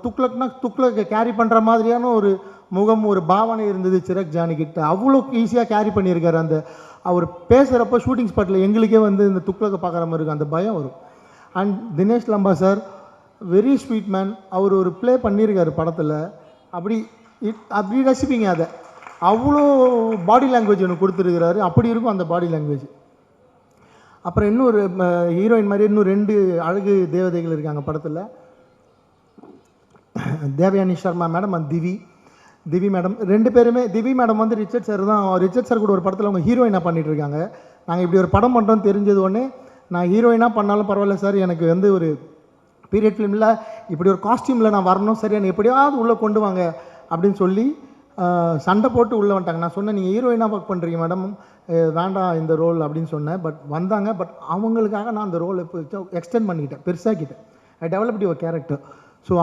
துக்ளக்கை கேரி பண்ணுற மாதிரியான ஒரு முகம், ஒரு பாவனை இருந்தது சிராக் ஜானி கிட்ட. அவ்வளோ ஈஸியாக கேரி பண்ணியிருக்காரு. அந்த அவர் பேசுகிறப்போ ஷூட்டிங் ஸ்பாட்டில் எங்களுக்கே வந்து இந்த துக்ளக்கை பார்க்குற மாதிரி இருக்கும், அந்த பயம் வரும். And Dinesh Lamba sir very sweet man. அவர் ஒரு ப்ளே பண்ணியிருக்காரு படத்தில், அப்படி ரசிப்பீங்க அதை. அவ்வளோ பாடி லாங்குவேஜ் ஒன்று கொடுத்துருக்கிறாரு, அப்படி இருக்கும் அந்த பாடி லாங்குவேஜ். அப்புறம் இன்னொரு ஹீரோயின் மாதிரி இன்னும் 2 அழகு தேவதைகள் இருக்காங்க படத்தில். Devayani Sharma madam and Divi madam. 2 பேருமே. திவி மேடம் வந்து ரிச்சர்ட் சார் கூட ஒரு படத்தில் அவங்க ஹீரோயினாக பண்ணிகிட்டு இருக்காங்க. நாங்கள் இப்படி ஒரு படம் பண்ணுறோன்னு தெரிஞ்சது உடனே, நான் ஹீரோயினாக பண்ணாலும் பரவாயில்ல சார், எனக்கு வந்து ஒரு பீரியட் ஃபிலிமில் இப்படி ஒரு காஸ்டியூமில் நான் வரணும், சரி என்னை எப்படியாவது உள்ளே கொண்டு வாங்க அப்படின்னு சொல்லி சண்டை போட்டு உள்ளே வந்துட்டாங்க. நான் சொன்னேன், நீங்கள் ஹீரோயினாக ஒர்க் பண்ணுறீங்க மேடம், வேண்டாம் இந்த ரோல் அப்படின்னு சொன்னேன். பட் வந்தாங்க. பட் அவங்களுக்காக நான் அந்த ரோலை எக்ஸ்டெண்ட் பண்ணிக்கிட்டேன், பெருசாக்கிட்டேன். ஐ டெவலப்ட் யுவர் கேரக்டர். ஸோ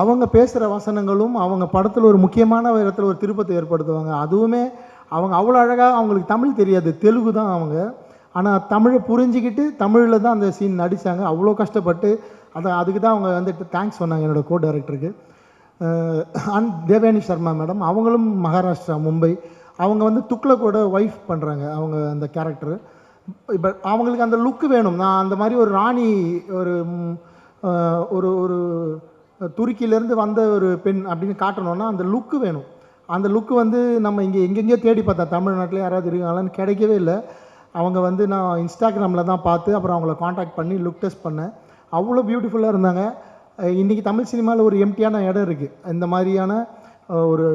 அவங்க பேசுகிற வசனங்களும் அவங்க படத்தில் ஒரு முக்கியமான இடத்துல ஒரு திருப்பத்தை ஏற்படுத்துவாங்க. அதுவுமே அவங்க அவ்வளோ அழகாக, அவங்களுக்கு தமிழ் தெரியாது, தெலுங்கு தான் அவங்க. ஆனால் தமிழை புரிஞ்சிக்கிட்டு தமிழில் தான் அந்த சீன் நடித்தாங்க. அவ்வளோ கஷ்டப்பட்டு அதுக்கு தான் அவங்க வந்துட்டு தேங்க்ஸ் சொன்னாங்க என்னோடய கோ டைரக்டருக்கு. அண்ட் தேவயானி சர்மா மேடம், அவங்களும் மகாராஷ்டிரா மும்பை. அவங்க வந்து துக்ளக்கோட ஒய்ஃப் பண்ணுறாங்க அவங்க அந்த கேரக்டரு. இப்போ அவங்களுக்கு அந்த லுக்கு வேணும். நான் அந்த மாதிரி ஒரு ராணி, ஒரு ஒரு ஒரு துருக்கியிலேருந்து வந்த ஒரு பெண் அப்படின்னு காட்டணுன்னா அந்த லுக்கு வேணும். அந்த லுக்கு வந்து நம்ம எங்கெங்கேயோ தேடி பார்த்தா தமிழ்நாட்டில் யாராவது இருக்காங்களான்னு கிடைக்கவே இல்லை. அவங்க வந்து நான் இன்ஸ்டாகிராமில் தான் பார்த்து அப்புறம் அவங்கள காண்டாக்ட் பண்ணி லுக் டெஸ்ட் பண்ணேன். அவ்வளோ பியூட்டிஃபுல்லாக இருந்தாங்க. இன்றைக்கி தமிழ் சினிமாவில் ஒரு எம்டியான இடம் இருக்குது. இந்த மாதிரியான ஒரு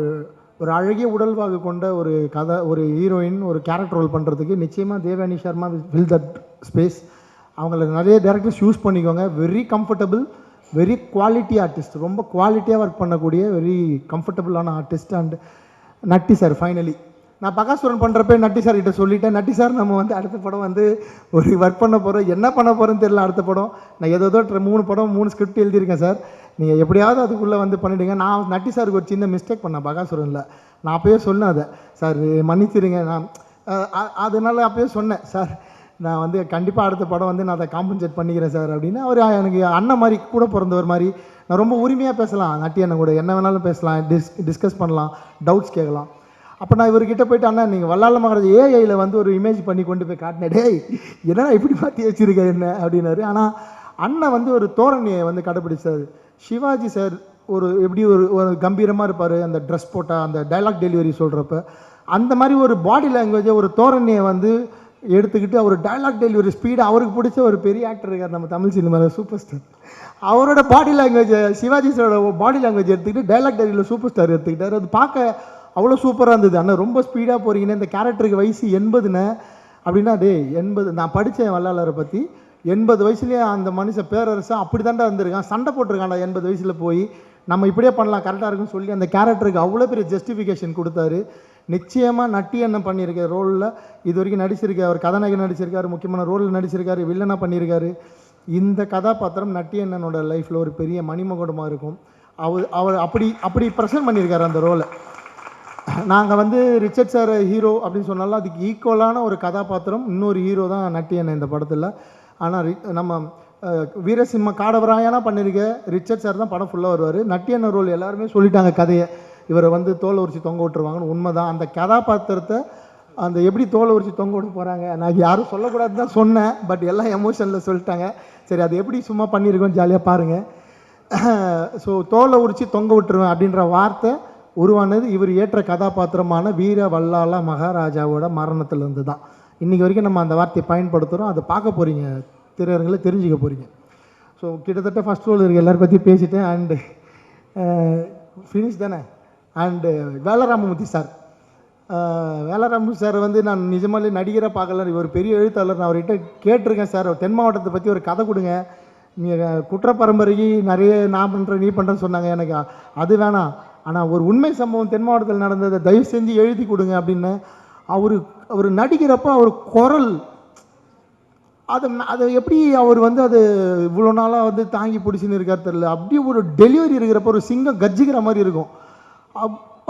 ஒரு அழகிய உடல்வாகு கொண்ட ஒரு கதை, ஒரு ஹீரோயின், ஒரு கேரக்டர் ரோல் பண்ணுறதுக்கு நிச்சயமாக Devayani Sharma fill that space. அவங்கள நிறைய டேரக்டர்ஸ் யூஸ் பண்ணிக்கோங்க. Very comfortable, very quality artist, ரொம்ப குவாலிட்டியாக ஒர்க் பண்ணக்கூடிய வெரி கம்ஃபர்டபுளான artist. And Natty sir finally நான் பகாசுரன் பண்ணுறப்ப நட்டி சார் கிட்ட சொல்லிட்டேன், நட்டி சார் நம்ம வந்து அடுத்த படம் வந்து ஒரு ஒர்க் பண்ண போகிறோம், என்ன பண்ண போகிறோன்னு தெரியல. அடுத்த படம் நான் ஏதோ 3 படம் 3 ஸ்கிரிப்ட் எழுதியிருக்கேன் சார், நீங்கள் எப்படியாவது அதுக்குள்ளே வந்து பண்ணிவிடுங்க. நான் நட்டி சாருக்கு ஒரு சின்ன மிஸ்டேக் பண்ணேன் பகாசுரனில். நான் அப்போயே சொன்னேன் அதை, சார் மன்னிச்சிருங்க. நான் அதனால அப்போயே சொன்னேன், சார் நான் வந்து கண்டிப்பாக அடுத்த படம் வந்து நான் அதை காம்பன்சேட் பண்ணிக்கிறேன் சார் அப்படின்னு. அவர் எனக்கு அண்ணன் மாதிரி, கூட பிறந்தவர் மாதிரி. நான் ரொம்ப உரிமையாக பேசலாம் நட்டி அண்ணன் கூட, என்ன வேணாலும் பேசலாம், டிஸ்கஸ் பண்ணலாம், டவுட்ஸ் கேட்கலாம். அப்போ நான் இவர்கிட்ட போயிட்டு, அண்ணா நீங்கள் வல்லால மகாராஜ் ஏஐயில் வந்து ஒரு இமேஜ் பண்ணி கொண்டு போய் காட்டினேன், டேய் என்னடா இப்படி மாற்றி வச்சுருக்க என்ன அப்படின்னாரு. ஆனால் அண்ணன் வந்து ஒரு தோரணையை வந்து கடைப்பிடிச்சார். சிவாஜி சார் ஒரு எப்படி ஒரு கம்பீரமாக இருப்பார், அந்த ட்ரெஸ் போட்டால் அந்த டைலாக் டெலிவரி சொல்கிறப்ப அந்த மாதிரி ஒரு பாடி லாங்குவேஜை ஒரு தோரணையை வந்து எடுத்துக்கிட்டு அவர் டைலாக் டெலிவரி ஸ்பீடு, அவருக்கு பிடிச்ச ஒரு பெரிய ஆக்டர் இருக்கார் நம்ம தமிழ் சினிமாவில், சூப்பர் ஸ்டார். அவரோட பாடி லாங்குவேஜை சிவாஜி சாரோட பாடி லாங்குவேஜ் எடுத்துக்கிட்டு டைலாக் டெலிவரியில் சூப்பர் ஸ்டார் எடுத்துக்கிட்டார். அது பார்க்க அவ்வளோ சூப்பராக இருந்தது. அண்ணன் ரொம்ப ஸ்பீடாக போகிறீங்கன்னா, இந்த கேரக்டருக்கு வயசு 80ன்னு அப்படின்னா, 80 நான் படித்தேன் வல்லாளரை பற்றி. 80 வயசுலேயே அந்த மனுஷன் பேரரசன் அப்படி தாண்டா இருந்திருக்கான், சண்டை போட்டிருக்காண்டா 80 வயசில் போய், நம்ம இப்படியே பண்ணலாம் கரெக்டாக இருக்குன்னு சொல்லி அந்த கேரக்டருக்கு அவ்வளோ பெரிய ஜஸ்டிஃபிகேஷன் கொடுத்தாரு. நிச்சயமாக நட்டி அண்ணன் பண்ணியிருக்க ரோலில் இது வரைக்கும் நடிச்சிருக்காரு. அவர் கதாநாயகன் நடிச்சிருக்காரு, முக்கியமான ரோலில் நடிச்சிருக்காரு, வில்லனாக பண்ணியிருக்காரு. இந்த கதாபாத்திரம் நட்டி அண்ணனோட லைஃப்பில் ஒரு பெரிய மணிமகுடமாக இருக்கும். அவர் அப்படி ப்ரெசென்ட் பண்ணியிருக்காரு அந்த ரோலை. நாங்கள் வந்து ரிச்சர்ட் சார் ஹீரோ அப்படின்னு சொன்னாலும் அதுக்கு ஈக்குவலான ஒரு கதாபாத்திரம் இன்னொரு ஹீரோ தான் நட்டி அண்ணன் இந்த படத்தில். ஆனால் நம்ம வீரசிம்ம காடவராயனா பண்ணியிருக்க ரிச்சர்ட் சார் தான் படம் ஃபுல்லாக வருவார். நட்டி அண்ணன் ரோல் எல்லாருமே சொல்லிட்டாங்க கதையை, இவரை வந்து தோலை உரிச்சு தொங்க விட்டுருவாங்கன்னு. உண்மை தான். அந்த கதாபாத்திரத்தை அந்த எப்படி தோலை உரிச்சு தொங்க விட போகிறாங்க, நான் யாரும் சொல்லக்கூடாது தான் சொன்னேன், பட் எல்லாம் எமோஷனில் சொல்லிட்டாங்க. சரி, அது எப்படி சும்மா பண்ணியிருக்கோம், ஜாலியாக பாருங்கள். ஸோ தோலை உரிச்சு தொங்க விட்டுருவேன் அப்படின்ற வார்த்தை உருவானது இவர் ஏற்ற கதாபாத்திரமான வீர வல்லாள மகாராஜாவோட மரணத்திலேருந்து தான். இன்றைக்கி வரைக்கும் நம்ம அந்த வார்த்தையை பயன்படுத்துகிறோம். அதை பார்க்க போகிறீங்க, திரையரங்களை தெரிஞ்சுக்க போகிறீங்க. ஸோ கிட்டத்தட்ட ஃபஸ்ட் ரோல் இருக்க எல்லாரும் பற்றி பேசிட்டேன். அண்டு ஃபினிஷ் தானே. And Vela Ramamoorthy sir, Vela Ramamoorthy sir வந்து நான் நிஜமாலே நடிகராக பார்க்கல, இவர் பெரிய எழுத்தாளர். நான் அவர்கிட்ட கேட்டிருக்கேன், சார் தென் மாவட்டத்தை பற்றி ஒரு கதை கொடுங்க, நீங்கள் குற்ற பரம்பரைக்கு நிறைய நான் பண்ணுறேன் நீ பண்ணுறேன்னு சொன்னாங்க. எனக்கு அது வேணாம், ஆனால் ஒரு உண்மை சம்பவம் தென் மாவட்டத்தில் நடந்ததை தயவு செஞ்சு எழுதி கொடுங்க அப்படின்னு. அவர் நடிக்கிறப்போ அவர் குரல் அதை எப்படி அவர் வந்து அது இவ்வளோ நாளாக வந்து தாங்கி பிடிச்சின்னு இருக்கார் தெரியல. அப்படியே ஒரு டெலிவரி இருக்கிறப்ப ஒரு சிங்கம் கர்ஜிக்கிற மாதிரி இருக்கும்.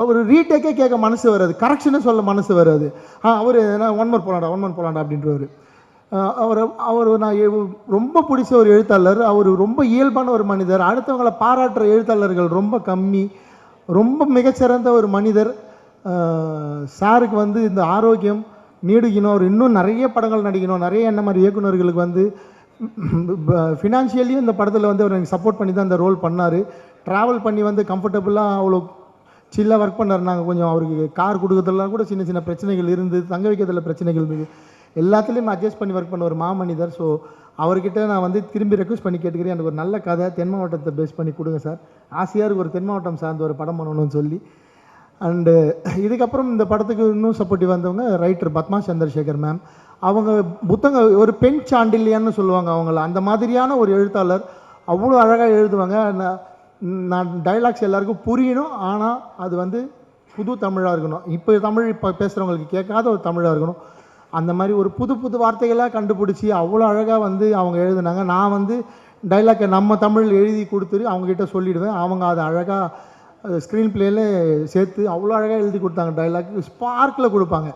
அவர் ரீடேக்கே கேட்க மனசு வராது, கரெக்ஷனே சொல்ல மனசு வராது. அவர் ஒன் மந்த் போலாண்டா அப்படின்றவர். அவர் நான் ரொம்ப பிடிச்ச ஒரு எழுத்தாளர். அவர் ரொம்ப இயல்பான ஒரு மனிதர். அடுத்தவங்களை பாராட்டுற எழுத்தாளர்கள் ரொம்ப கம்மி. ரொம்ப மிகச்சிறந்த ஒரு மனிதர். சாருக்கு வந்து இந்த ஆரோக்கியம் நீடிக்கணும், அவர் இன்னும் நிறைய படங்கள் நடிக்கணும். நிறைய என்ன மாதிரி இயக்குநர்களுக்கு வந்து ஃபினான்ஷியலியும் இந்த படத்தில் வந்து அவர் எனக்கு சப்போர்ட் பண்ணி தான் இந்த ரோல் பண்ணார். ட்ராவல் பண்ணி வந்து கம்ஃபர்டபுளாக அவ்வளோ சில்லாக ஒர்க் பண்ணார். நாங்கள் கொஞ்சம் அவருக்கு கார் கொடுக்கறதுலாம் கூட சின்ன சின்ன பிரச்சனைகள் இருந்தது, தங்க வைக்கிறதுல பிரச்சனைகள் இருந்தது. எல்லாத்துலேயும் அட்ஜஸ்ட் பண்ணி ஒர்க் பண்ண ஒரு மாமனிதர். ஸோ அவர்கிட்ட நான் வந்து திரும்பி ரெக்வஸ்ட் பண்ணி கேட்டுக்கிறேன், எனக்கு ஒரு நல்ல கதை தென் மாவட்டத்தை பேஸ் பண்ணி கொடுங்க சார். ஆசையாக இருக்குது ஒரு தென் மாவட்டம் சார்ந்த ஒரு படம் பண்ணணும்னு சொல்லி. அண்டு இதுக்கப்புறம் இந்த படத்துக்கு இன்னும் சப்போர்ட்டிவ் வந்தவங்க ரைட்டர் பத்மா சந்திரசேகர் மேம். அவங்க புத்தகம் ஒரு பெண் சாண்டில்யான்னு சொல்லுவாங்க அவங்கள, அந்த மாதிரியான ஒரு எழுத்தாளர். அவ்வளோ அழகாக எழுதுவாங்க. நான் டைலாக்ஸ் எல்லாருக்கும் புரியணும், ஆனால் அது வந்து புது தமிழாக இருக்கணும். இப்போ பேசுகிறவங்களுக்கு கேட்காத ஒரு தமிழாக இருக்கணும். அந்த மாதிரி ஒரு புது புது வார்த்தைகளாக கண்டுபிடிச்சி அவ்வளோ அழகாக வந்து அவங்க எழுதுனாங்க. நான் வந்து டைலாக்கை நம்ம தமிழ் எழுதி கொடுத்துட்டு அவங்ககிட்ட சொல்லிவிடுவேன். அவங்க அதை அழகாக ஸ்க்ரீன் பிளேயில் சேர்த்து அவ்வளோ அழகாக எழுதி கொடுத்தாங்க. டைலாக் ஸ்பார்க்கில் கொடுப்பாங்க.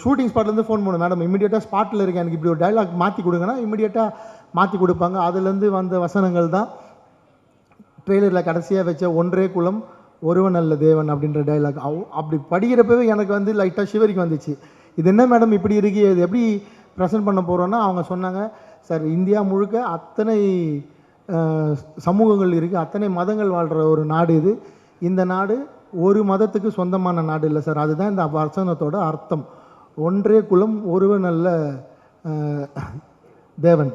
ஷூட்டிங் ஸ்பாட்லேருந்து ஃபோன் பண்ணும், மேடம் இமீடியட்டாக ஸ்பாட்டில் இருக்கேன், எனக்கு இப்படி ஒரு டைலாக் மாற்றி கொடுங்கன்னா இமீடியட்டாக மாற்றி கொடுப்பாங்க. அதுலேருந்து வந்த வசனங்கள் தான் ட்ரெய்லரில் கடைசியாக வச்ச ஒன்றே குலம் ஒருவன் அல்ல தேவன் அப்படின்ற டைலாக். அப்படி படிக்கிறப்பவே எனக்கு வந்து லைட்டாக ஷிவரிக்கு வந்துச்சு. இது என்ன மேடம் இப்படி இருக்கு, இது எப்படி ப்ரெசென்ட் பண்ண போகிறோன்னா அவங்க சொன்னாங்க, சார் இந்தியா முழுக்க அத்தனை சமூகங்கள் இருக்குது, அத்தனை மதங்கள் வாழ்கிற ஒரு நாடு இது. இந்த நாடு ஒரு மதத்துக்கு சொந்தமான நாடு இல்லை சார். அதுதான் இந்த வசனத்தோட அர்த்தம். ஒன்றே குலம் ஒருவன் அல்ல தேவன்.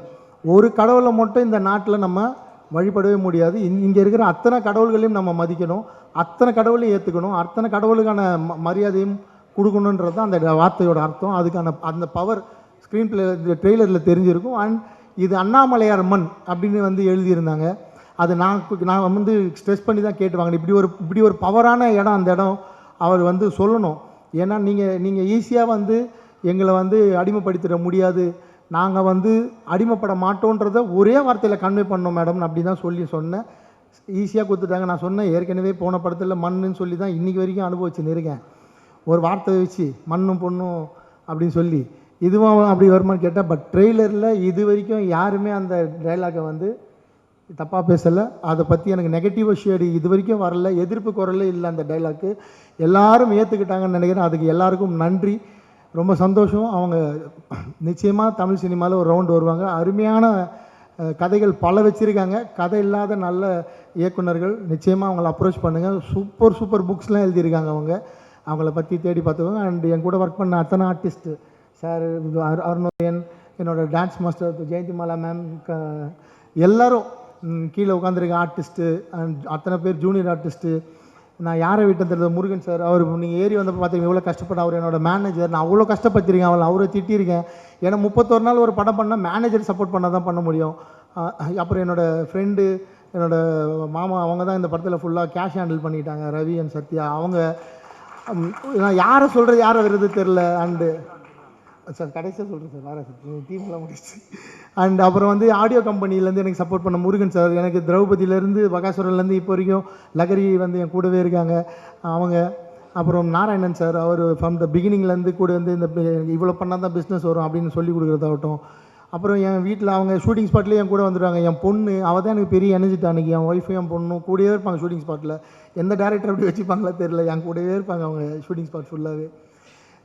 ஒரு கடவுளை மட்டும் இந்த நாட்டில் நம்ம வழிபடவே முடியாது. இங்கே இருக்கிற அத்தனை கடவுள்களையும் நம்ம மதிக்கணும், அத்தனை கடவுளையும் ஏற்றுக்கணும், அத்தனை கடவுளுக்கான மரியாதையும் கொடுக்கணுன்றது தான் அந்த வார்த்தையோட அர்த்தம். அதுக்கான அந்த பவர் ஸ்க்ரீன் பிளே ட்ரெய்லரில் தெரிஞ்சிருக்கும். அண்ட் இது அண்ணாமலையார் மண் அப்படின்னு வந்து எழுதியிருந்தாங்க. அது நான் வந்து ஸ்ட்ரெஸ் பண்ணி தான் கேட்டு வாங்கினேன். இப்படி ஒரு பவரான இடம் அந்த இடம் அவர் வந்து சொல்லணும். ஏன்னா நீங்கள் ஈஸியாக வந்து எங்களை வந்து அடிமைப்படுத்திட முடியாது, நாங்கள் வந்து அடிமைப்பட மாட்டோன்றதை ஒரே வார்த்தையில் கன்வே பண்ணோம் மேடம் அப்படி தான் சொன்னேன். ஈஸியாக கொடுத்துட்டாங்க. நான் சொன்னேன் ஏற்கனவே போன படத்தில் மண்ணுன்னு சொல்லி தான் இன்றைக்கி வரைக்கும் அனுபவிச்சுன்னு இருக்கேன். ஒரு வார்த்தை வச்சு மண்ணும் பொண்ணும் அப்படின்னு சொல்லி இதுவும் அப்படி வருமானு கேட்டால், பட் ட்ரெய்லரில் இது வரைக்கும் யாருமே அந்த டைலாகை வந்து தப்பாக பேசலை. அதை பற்றி எனக்கு நெகட்டிவ் ஷேடு இது வரைக்கும் வரல, எதிர்ப்பு குரலே இல்லை. அந்த டைலாக்கு எல்லாரும் ஏற்றுக்கிட்டாங்கன்னு நினைக்கிறேன். அதுக்கு எல்லாருக்கும் நன்றி, ரொம்ப சந்தோஷம். அவங்க நிச்சயமாக தமிழ் சினிமாவில் ஒரு ரவுண்டு வருவாங்க. அருமையான கதைகள் பல வச்சுருக்காங்க. கதை இல்லாத நல்ல இயக்குனர்கள் நிச்சயமாக அவங்கள அப்ரோச் பண்ணுங்கள். சூப்பர் சூப்பர் புக்ஸ்லாம் எழுதியிருக்காங்க அவங்கள பற்றி தேடி பார்த்துக்கோங்க. அண்ட் என் கூட ஒர்க் பண்ண அத்தனை ஆர்டிஸ்ட்டு சார், அருணோதயன், என்னோடய டான்ஸ் மாஸ்டர் ஜெயந்திமாலா மேம், எல்லோரும் கீழே உட்காந்துருக்க ஆர்டிஸ்ட்டு அண்ட் அத்தனை பேர் ஜூனியர் ஆர்டிஸ்ட்டு. நான் யாரை விட்டேன் தெரியுது, முருகன் சார். அவர் நீங்கள் ஏறி வந்தப்போ பார்த்தீங்க எவ்வளோ கஷ்டப்பட்டு, அவர் என்னோடய மேனேஜர். நான் அவ்வளோ கஷ்டப்பட்டிருக்கேன், அவரை திட்டியிருக்கேன். ஏன்னா 31 நாள் ஒரு படம் பண்ணால் மேனேஜர் சப்போர்ட் பண்ணால் தான் பண்ண முடியும். அப்புறம் என்னோடய ஃப்ரெண்டு, என்னோடய மாமா, அவங்க தான் இந்த படத்தில் ஃபுல்லாக கேஷ் ஹேண்டில் பண்ணிட்டாங்க, ரவி அண்ட் சத்யா. அவங்க நான் யாரை சொல்கிறது யாரை வருது தெரில. அண்டு சார் கடைசியாக சொல்கிறேன் சார், வேறு சார் டீம்லாம் முடிச்சு. அண்ட் அப்புறம் வந்து ஆடியோ கம்பெனிலேருந்து எனக்கு சப்போர்ட் பண்ண முருகன் சார், எனக்கு திரௌபதியிலேருந்து பகாசுரன்லேருந்து இப்போ வரைக்கும் லகரி வந்து என் கூடவே இருக்காங்க அவங்க. அப்புறம் நாராயணன் சார், அவர் ஃப்ரம் த பிகினிங்லேருந்து கூட வந்து இந்த இவ்வளோ பண்ணால் தான் பிஸ்னஸ் வரும் அப்படின்னு சொல்லி கொடுக்குறதாகட்டும். அப்புறம் என் வீட்டில் அவங்க ஷூட்டிங் ஸ்பாட்லேயே என் கூட வந்துடுவாங்க. என் பொண்ணு அவள் தான் எனக்கு பெரிய எனர்ஜிட்டு. அன்றைக்கி என் ஒய்ஃபும் என் பொண்ணும் கூடவே இருப்பாங்க ஷூட்டிங் ஸ்பாட்டில். எந்த டேரக்டர் அப்படி வச்சுப்பாங்களா தெரியல, என் கூடவே இருப்பாங்க அவங்க ஷூட்டிங் ஸ்பாட் ஃபுல்லாகவே.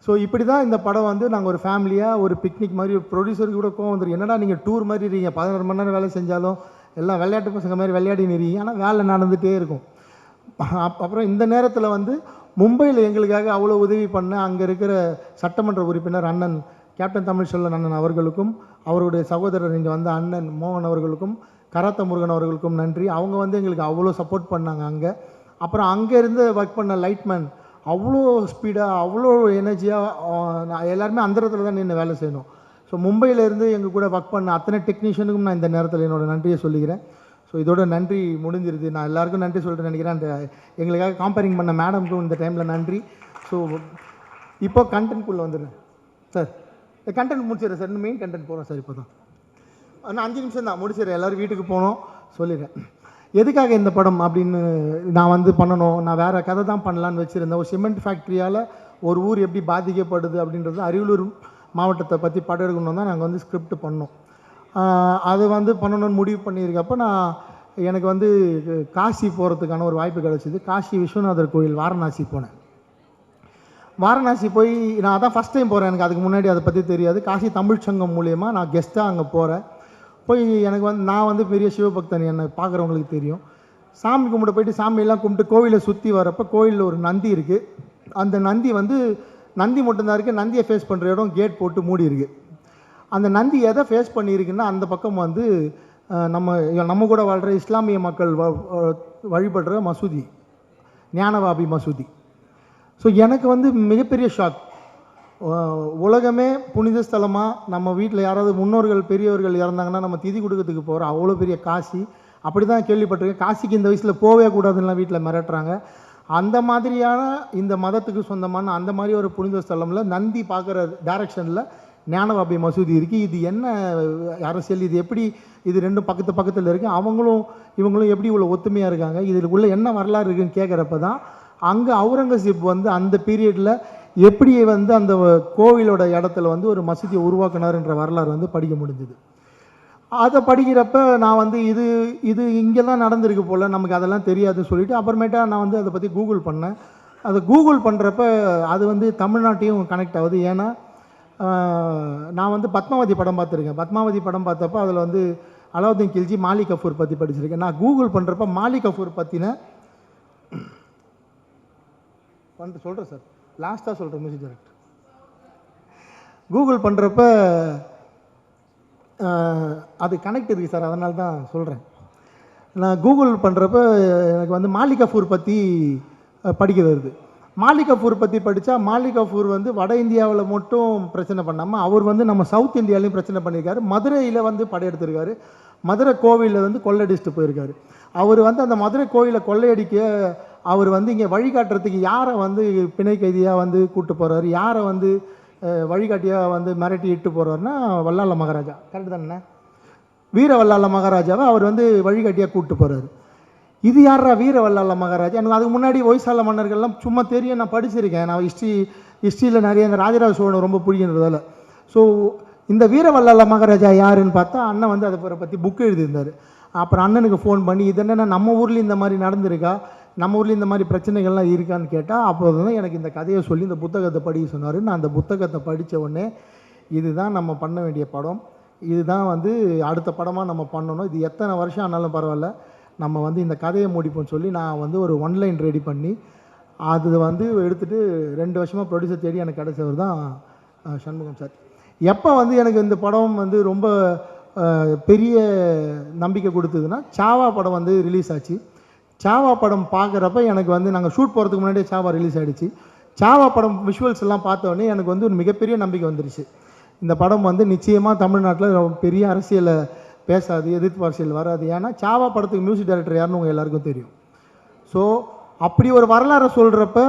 ஸோ இப்படி தான் இந்த படம் வந்து நாங்கள் ஒரு ஃபேமிலியாக ஒரு பிக்னிக் மாதிரி, ஒரு ப்ரொடியூசருக்கு கூட கோவம் வந்துருக்கு, என்னடா நீங்கள் டூர் மாதிரி இருக்கீங்க, 16 மணி நேரம் வேலை செஞ்சாலும் எல்லாம் விளையாட்டு பசங்க மாதிரி விளையாடி நிறீங்க, ஆனால் வேலை நடந்துகிட்டே இருக்கும். அப்புறம் இந்த நேரத்தில் வந்து மும்பையில் எங்களுக்காக அவ்வளோ உதவி பண்ண அங்கே இருக்கிற சட்டமன்ற உறுப்பினர் அண்ணன் கேப்டன் தமிழ்ச்செல்வன் அண்ணன் அவர்களுக்கும், அவருடைய சகோதரர் இங்கே வந்த அண்ணன் மோகன் அவர்களுக்கும், கராத்த முருகன் அவர்களுக்கும் நன்றி. அவங்க வந்து எங்களுக்கு அவ்வளோ சப்போர்ட் பண்ணாங்க அங்கே. அப்புறம் அங்கே இருந்து ஒர்க் பண்ண லைட்மேன் அவ்வளோ ஸ்பீடாக, அவ்வளோ எனர்ஜியாக, எல்லாருமே அந்த இடத்துல தான் நின்று வேலை செய்யணும். ஸோ மும்பையிலேருந்து எங்கள் கூட ஒர்க் பண்ண அத்தனை டெக்னீஷியனுக்கும் நான் இந்த நேரத்தில் என்னோடய நன்றியை சொல்லிக்கிறேன். ஸோ இதோட நன்றி முடிஞ்சிருது. நான் எல்லாருக்கும் நன்றி சொல்லிட்டு நினைக்கிறேன். அந்த எங்களுக்காக காம்பேரிங் பண்ண மேடம்க்கும் இந்த டைமில் நன்றி. ஸோ இப்போ கண்டென்ட்குள்ளே வந்துடுறேன் சார். கண்டென்ட் முடிச்சிடுறேன் சார், இன்னும் மெயின் கண்டென்ட் போகிறோம் சார். இப்போ தான் இன்னும் 5 நிமிஷம் தான் முடிச்சிடுறேன். எல்லோரும் வீட்டுக்கு போகணும் சொல்லிடுறேன். எதுக்காக இந்த படம் அப்படின்னு நான் வந்து பண்ணணும், நான் வேறு கதை தான் பண்ணலான்னு வச்சுருந்தேன். ஒரு சிமெண்ட் ஃபேக்ட்ரியால் ஒரு ஊர் எப்படி பாதிக்கப்படுது அப்படின்றது அரியலூர் மாவட்டத்தை பற்றி படம் எடுக்கணும் தான் நாங்கள் வந்து ஸ்கிரிப்ட் பண்ணோம். அது வந்து பண்ணணும்னு முடிவு பண்ணியிருக்கப்போ எனக்கு வந்து காசி போகிறதுக்கான ஒரு வாய்ப்பு கிடச்சிது. காசி விஸ்வநாதர் கோயில் வாரணாசி போனேன். வாரணாசி போய் நான் அதான் ஃபஸ்ட் டைம் போகிறேன். எனக்கு அதுக்கு முன்னாடி அதை பற்றி தெரியாது. காசி தமிழ் சங்கம் மூலயமா நான் கெஸ்ட்டாக அங்கே போகிறேன். போய் எனக்கு வந்து நான் வந்து பெரிய சிவபக்தன், என்னை பார்க்குறவங்களுக்கு தெரியும். சாமி கும்பிட போயிட்டு சாமியெல்லாம் கும்பிட்டு கோவிலை சுற்றி வரப்போ கோவிலில் ஒரு நந்தி இருக்குது. அந்த நந்தி வந்து நந்தி மட்டும்தான் இருக்குது. நந்தியை ஃபேஸ் பண்ணுற இடம் கேட் போட்டு மூடி இருக்குது. அந்த நந்தி எதை ஃபேஸ் பண்ணியிருக்குன்னா அந்த பக்கம் வந்து நம்ம கூட வாழ்கிற இஸ்லாமிய மக்கள் வழிபடுற மசூதி, ஞானவாபி மசூதி. ஸோ எனக்கு வந்து மிகப்பெரிய ஷாக். உலகமே புனித ஸ்தலமாக நம்ம வீட்டில் யாராவது முன்னோர்கள் பெரியவர்கள் இறந்தாங்கன்னா நம்ம திதி கொடுக்கறதுக்கு போகிறோம். அவ்வளோ பெரிய காசி, அப்படி தான் கேள்விப்பட்டிருக்கேன். காசிக்கு இந்த வயசில் போகவே கூடாதுன்னா வீட்டில் மிரட்டுறாங்க. அந்த மாதிரியான இந்த மதத்துக்கு சொந்தமான அந்த மாதிரி ஒரு புனித ஸ்தலமில் நந்தி பார்க்குற டைரக்ஷனில் ஞானவாபி மசூதி இருக்குது. இது என்ன அரசியல், இது எப்படி, இது ரெண்டும் பக்கத்தில் இருக்குது, இவங்களும் எப்படி இவ்வளோ ஒத்துமையாக இருக்காங்க, இதுக்குள்ளே என்ன வரலாறு இருக்குதுன்னு கேட்குறப்ப தான் அங்கே அவுரங்கசீப் வந்து அந்த பீரியடில் எப்படி வந்து அந்த கோவிலோட இடத்துல வந்து ஒரு மசூதியை உருவாக்கினார்ன்ற வரலாறு வந்து படிக்க முடிஞ்சுது. அதை படிக்கிறப்ப நான் வந்து இது இங்கே தான் நடந்திருக்கு போல், நமக்கு அதெல்லாம் தெரியாதுன்னு சொல்லிவிட்டு அப்புறமேட்டா நான் வந்து அதை பற்றி கூகுள் பண்ணேன். அதை கூகுள் பண்ணுறப்ப அது வந்து தமிழ்நாட்டையும் கனெக்ட் ஆகுது. ஏன்னா நான் வந்து பத்மாவதி படம் பார்த்துருக்கேன். பத்மாவதி படம் பார்த்தப்போ அதில் வந்து அலாவுதீன் கில்ஜி மாலிக் கஃபூர் பற்றி படிச்சிருக்கேன். நான் கூகுள் பண்ணுறப்ப மாலிக் கஃபூர் பற்றின சொல்கிறேன் சார், லாஸ்ட்டாக சொல்கிறேன் மியூசிக் டைரக்டர். கூகுள் பண்ணுறப்ப அது கனெக்ட் இருக்குது சார், அதனால தான் சொல்கிறேன். நான் கூகுள் பண்ணுறப்ப எனக்கு வந்து மாலிக் கஃபூர் பற்றி படிக்க வருது. மாலிக் கஃபூர் பற்றி படித்தா மாலிக் கஃபூர் வந்து வட இந்தியாவில் மட்டும் பிரச்சனை பண்ணாமல் அவர் வந்து நம்ம சவுத் இந்தியாவிலையும் பிரச்சனை பண்ணியிருக்காரு. மதுரையில் வந்து படையெடுத்திருக்காரு. மதுரை கோவிலில் வந்து கொள்ளையடிச்சிட்டு போயிருக்காரு. அவர் வந்து அந்த மதுரை கோவிலை கொள்ளையடிக்க அவர் வந்து இங்கே வழிகாட்டுறதுக்கு யாரை வந்து பிணை கைதியாக வந்து கூப்பிட்டு போகிறாரு, யாரை வந்து வழிகாட்டியாக வந்து மிரட்டி இட்டு போகிறாருன்னா வல்லால மகாராஜா, கரெக்டு தானே, வீர வல்லால மகாராஜாவை அவர் வந்து வழிகாட்டியாக கூப்பிட்டு போகிறாரு. இது யாரா வீர வல்லால மகாராஜா? எனக்கு அதுக்கு முன்னாடி ஒய்சால மன்னர்கள்லாம் சும்மா தெரியும், நான் படிச்சிருக்கேன். நான் ஹிஸ்ட்ரியில் நிறைய இந்த ராஜராஜ சோழன் ரொம்ப பிடிக்கிறதால. ஸோ இந்த வீர வல்லால மகாராஜா யாருன்னு பார்த்தா அண்ணன் வந்து அதை பற்றி புக்கு எழுதியிருந்தார். அப்புறம் அண்ணனுக்கு ஃபோன் பண்ணி இது என்னென்னா நம்ம ஊரில் இந்த மாதிரி நடந்திருக்கா, நம்ம ஊரில் இந்த மாதிரி பிரச்சனைகள்லாம் இருக்கான்னு கேட்டால் அப்போது தான் எனக்கு இந்த கதையை சொல்லி இந்த புத்தகத்தை படிக்க சொன்னார். நான் அந்த புத்தகத்தை படித்த உடனே இதுதான் நம்ம பண்ண வேண்டிய படம், இதுதான் வந்து அடுத்த படமாக நம்ம பண்ணணும். இது எத்தனை வருஷம் ஆனாலும் பரவாயில்ல, நம்ம வந்து இந்த கதையை முடிப்போம்னு சொல்லி நான் வந்து ஒரு ஒன்லைன் ரெடி பண்ணி அது வந்து எடுத்துகிட்டு 2 வருஷமாக ப்ரொடியூசர் தேடி எனக்கு கிடைச்சவர் தான் சண்முகம் சார். எப்போ வந்து எனக்கு இந்த படம் வந்து ரொம்ப பெரிய நம்பிக்கை கொடுத்ததுன்னா, சாவா படம் வந்து ரிலீஸ் ஆச்சு. சாவா படம் பார்க்குறப்ப எனக்கு வந்து நாங்கள் ஷூட் போகிறதுக்கு முன்னாடியே சாவா ரிலீஸ் ஆகிடுச்சு. சாவா படம் விஷுவல்ஸ் எல்லாம் பார்த்தோன்னே எனக்கு வந்து ஒரு மிகப்பெரிய நம்பிக்கை வந்துருச்சு. இந்த படம் வந்து நிச்சயமாக தமிழ்நாட்டில் பெரிய அரசியலை பேசாது, எதிர்ப்பு அரசியல் வராது. ஏன்னா சாவா படத்துக்கு மியூசிக் டைரக்டர் யாருன்னு உங்கள் எல்லாருக்கும் தெரியும். ஸோ அப்படி ஒரு வரலாறை சொல்கிறப்ப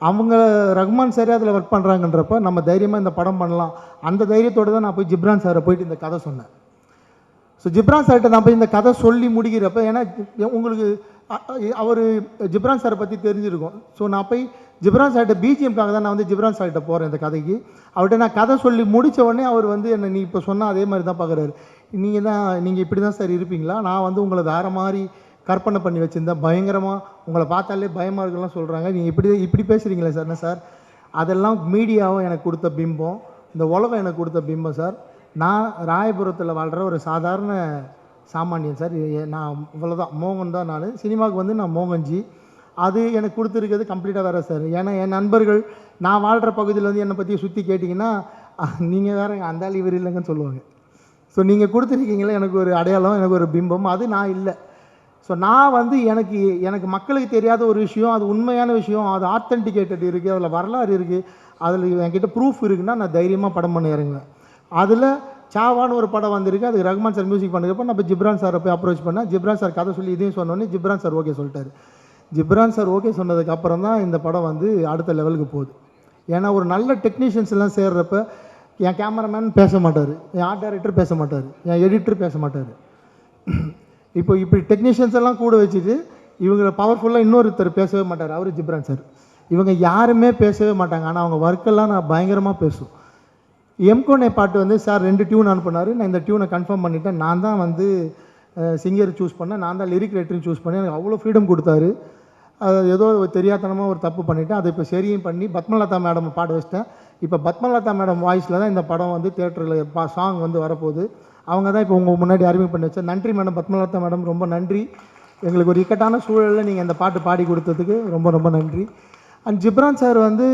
அவங்க ரஹ்மான் சாரே அதில் ஒர்க் பண்ணுறாங்கன்றப்ப நம்ம தைரியமாக இந்த படம் பண்ணலாம். அந்த தைரியத்தோடு தான் நான் போய் ஜிப்ரான் சாரை போயிட்டு இந்த கதை சொன்னேன். ஸோ ஜிப்ரான் சார்கிட்ட நான் போய் இந்த கதை சொல்லி முடிக்கிறப்ப, ஏன்னா உங்களுக்கு அவர் ஜிப்ரான் சாரை பற்றி தெரிஞ்சிருக்கும். ஸோ நான் போய் ஜிப்ரான் சார்கிட்ட பிஜிஎம்காக தான் நான் வந்து ஜிப்ரான் சார்கிட்ட போகிறேன் இந்த கதைக்கு. அவர்கிட்ட நான் கதை சொல்லி முடித்த உடனே அவர் வந்து என்னை நீ இப்போ சொன்னால் அதே மாதிரி தான் பார்க்குறாரு. நீங்கள் இப்படி தான் சார் இருப்பீங்களா, நான் வந்து உங்களை வேறு மாதிரி கற்பனை பண்ணி வச்சுருந்தேன், பயங்கரமாக உங்களை பார்த்தாலே பயமாக இருக்குலாம் சொல்கிறாங்க, நீங்கள் இப்படி பேசுகிறீங்களே சார். என்ன சார், அதெல்லாம் மீடியாவும் எனக்கு கொடுத்த பிம்பம், இந்த உலகம் எனக்கு கொடுத்த பிம்பம் சார். நான் ராயபுரத்தில் வாழ்கிற ஒரு சாதாரண சாமானியன் சார். நான் இவ்வளோதான், மோகன் தான். நான் சினிமாவுக்கு வந்து நான் மோகன்ஜி. அது எனக்கு கொடுத்துருக்கிறது கம்ப்ளீட்டாக வேறு சார். ஏன்னா என் நண்பர்கள் நான் வாழ்கிற பகுதியில் வந்து என்னை பற்றி சுற்றி கேட்டிங்கன்னா, நீங்கள் வேறு அந்த ஆள் இவர் இல்லைங்கன்னு சொல்லுவாங்க. ஸோ நீங்கள் கொடுத்துருக்கீங்களே எனக்கு ஒரு அடையாளம், எனக்கு ஒரு பிம்பம், அது நான் இல்லை. ஸோ நான் வந்து எனக்கு மக்களுக்கு தெரியாத ஒரு விஷயம், அது உண்மையான விஷயம், அது ஆத்தென்டிகேட்டட் இருக்குது, அதில் வரலாறு இருக்குது, அதில் என்கிட்ட ப்ரூஃப் இருக்குன்னா நான் தைரியமாக படம் பண்ண இறங்குவேன். அதில் சாவான்னு ஒரு படம் வந்திருக்கு, அதுக்கு ரஹ்மான் சார் மியூசிக் பண்ணிருப்போம். நம்ம ஜிப்ரான் சாரை போய் அப்ரோச் பண்ணேன். ஜிப்ரான் சார் கதை சொல்லி இதையும் சொன்னோன்னே ஜிப்ரான் சார் ஓகே சொல்லிட்டாரு. ஜிப்ரான் சார் ஓகே சொன்னதுக்கு அப்புறம் தான் இந்த படம் வந்து அடுத்த லெவலுக்கு போகுது. ஏன்னா ஒரு நல்ல டெக்னீஷியன்ஸ் எல்லாம் சேர்றப்ப என் கேமராமேன் பேச மாட்டார், என் ஆர்ட் டைரக்டர் பேச மாட்டார், என் எடிட்டர் பேச மாட்டார். இப்போ இப்படி டெக்னீஷியன்ஸ் எல்லாம் கூட வச்சுட்டு இவங்க பவர்ஃபுல்லாக இன்னொருத்தர் பேசவே மாட்டார், அவர் ஜிப்ரான் சார். இவங்க யாருமே பேசவே மாட்டாங்க, ஆனால் அவங்க ஒர்க்கெல்லாம் நான் பயங்கரமாக பேசும். எம்கோனே பாட்டு வந்து சார் 2 டியூன் அனுப்புனார். நான் இந்த டியூனை கன்ஃபார்ம் பண்ணிவிட்டேன். நான் தான் வந்து சிங்கர் சூஸ் பண்ணேன், நான் தான் லிரிக் ரைட்டரையும் சூஸ் பண்ணேன். எனக்கு அவ்வளோ ஃப்ரீடம் கொடுத்தாரு. அது ஏதோ தெரியாதனமாக ஒரு தப்பு பண்ணிவிட்டேன், அதை இப்போ சரியும் பண்ணி பத்மலதா மேடம் பாட வச்சிட்டேன். இப்போ பத்மலதா மேடம் வாய்ஸில் தான் இந்த படம் வந்து தியேட்டரில் சாங் வந்து வரப்போகுது. அவங்க தான் இப்போ உங்கள் முன்னாடி அறிமுகம் பண்ணி வச்சேன். நன்றி மேடம், பத்மலதா மேடம், ரொம்ப நன்றி. எங்களுக்கு ஒரு இக்கட்டான சூழலில் நீங்கள் இந்த பாட்டு பாடி கொடுத்ததுக்கு ரொம்ப ரொம்ப நன்றி. அண்ட் ஜிப்ரான் சார் வந்து,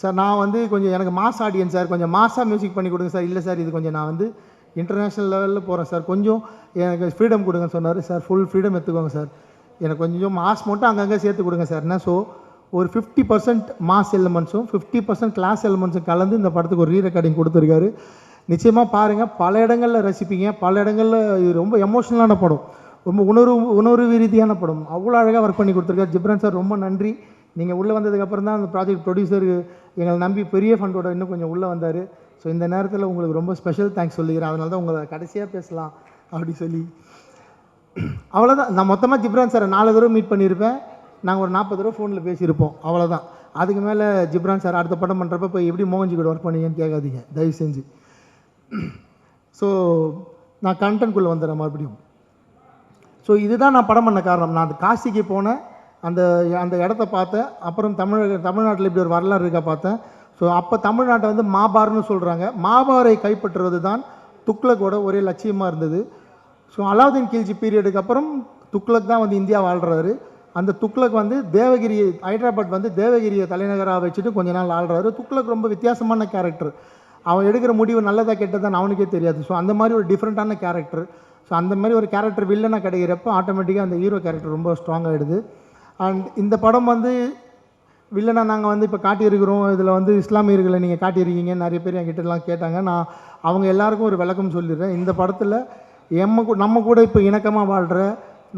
சார் நான் வந்து கொஞ்சம் எனக்கு மாஸ் ஆடியன்ஸ் சார், கொஞ்சம் மாஸாக மியூசிக் பண்ணி கொடுங்க சார். இல்லை சார், இது கொஞ்சம் நான் வந்து இன்டர்நேஷ்னல் லெவலில் போகிறேன் சார், கொஞ்சம் எனக்கு ஃப்ரீடம் கொடுங்கன்னு சொன்னார். சார் ஃபுல் ஃப்ரீடம் எடுத்துக்கோங்க சார், எனக்கு கொஞ்சம் மாஸ் மட்டும் அங்கங்கே சேர்த்து கொடுங்க சார். என்ன ஸோ ஒரு 50% மாஸ் எலிமெண்ட்ஸும் 50% கிளாஸ் எலிமெண்ட்ஸும் கலந்து இந்த படத்துக்கு ஒரு ரீ ரெக்கார்டிங் கொடுத்துருக்காரு. நிச்சயமாக பாருங்கள், பல இடங்களில் ரசிப்பீங்க, பல இடங்களில் இது ரொம்ப எமோஷ்னலான படம், ரொம்ப உணர்வு ரீதியான படம், அவ்வளோ அழகாக ஒர்க் பண்ணி கொடுத்துருக்காரு. ஜிப்ரான் சார் ரொம்ப நன்றி. நீங்கள் உள்ளே வந்ததுக்கப்புறம் தான் அந்த ப்ராஜெக்ட் ப்ரொடியூசர் எங்களை நம்பி பெரிய ஃபண்டோட இன்னும் கொஞ்சம் உள்ளே வந்தார். ஸோ இந்த நேரத்தில் உங்களுக்கு ரொம்ப ஸ்பெஷல் தேங்க்ஸ் சொல்லிக்கிறேன். அதனால தான் உங்களை கடைசியாக பேசலாம் அப்படி சொல்லி, அவ்வளோதான். நான் மொத்தமாக ஜிப்ரான் சாரை 4 தடவை மீட் பண்ணியிருப்பேன், நாங்கள் ஒரு 40 தடவை ஃபோனில் பேசியிருப்போம், அவ்வளோதான். அதுக்கு மேலே ஜிப்ரான் சார் அடுத்த படம் பண்ணுறப்ப இப்போ எப்படி மோகன்ஜி கூட ஒர்க் பண்ணீங்கன்னு கேட்காதீங்க தயவு செஞ்சு. ஸோ நான் கண்டென்ட்குள்ளே வந்துடுறேன் மறுபடியும். ஸோ இதுதான் நான் படம் பண்ண காரணம். நான் அந்த காசிக்கு போனேன், அந்த இடத்த பார்த்தேன், அப்புறம் தமிழ்நாட்டில் இப்படி ஒரு வரலாறு இருக்கா பார்த்தேன். ஸோ அப்போ தமிழ்நாட்டை வந்து மாபார்னு சொல்கிறாங்க. மாபாரை கைப்பற்றுவது தான் துக்ளக்கோட ஒரே லட்சியமாக இருந்தது. ஸோ அலாவுதீன் கில்ஜி பீரியடுக்கு அப்புறம் துக்ளக் தான் வந்து இந்தியா வாழ்கிறாரு. அந்த துக்ளக் வந்து ஹைதராபாத் வந்து தேவகிரியை தலைநகராக வச்சுட்டு கொஞ்ச நாள் ஆள்றாரு. துக்ளக் ரொம்ப வித்தியாசமான கேரக்டர், அவன் எடுக்கிற முடிவு நல்லதாக கெட்டதான் அவனுக்கே தெரியாது. ஸோ அந்த மாதிரி ஒரு டிஃப்ரெண்ட்டான கேரக்டர். ஸோ அந்த மாதிரி ஒரு கேரக்டர் வில்லனாக கிடைக்கிறப்ப ஆட்டோமேட்டிக்காக அந்த ஹீரோ கேரக்டர் ரொம்ப ஸ்ட்ராங் ஆகிடுது. அண்ட் இந்த படம் வந்து வில்லனாக நாங்கள் வந்து இப்போ காட்டியிருக்கிறோம், இதில் வந்து இஸ்லாமியர்களை நீங்கள் காட்டியிருக்கீங்க, நிறைய பேர் என்கிட்டலாம் கேட்டாங்க. நான் அவங்க எல்லாருக்கும் ஒரு விளக்கம் சொல்லிடுறேன். இந்த படத்தில் நம்ம கூட இப்போ இணக்கமாக வாழ்கிற,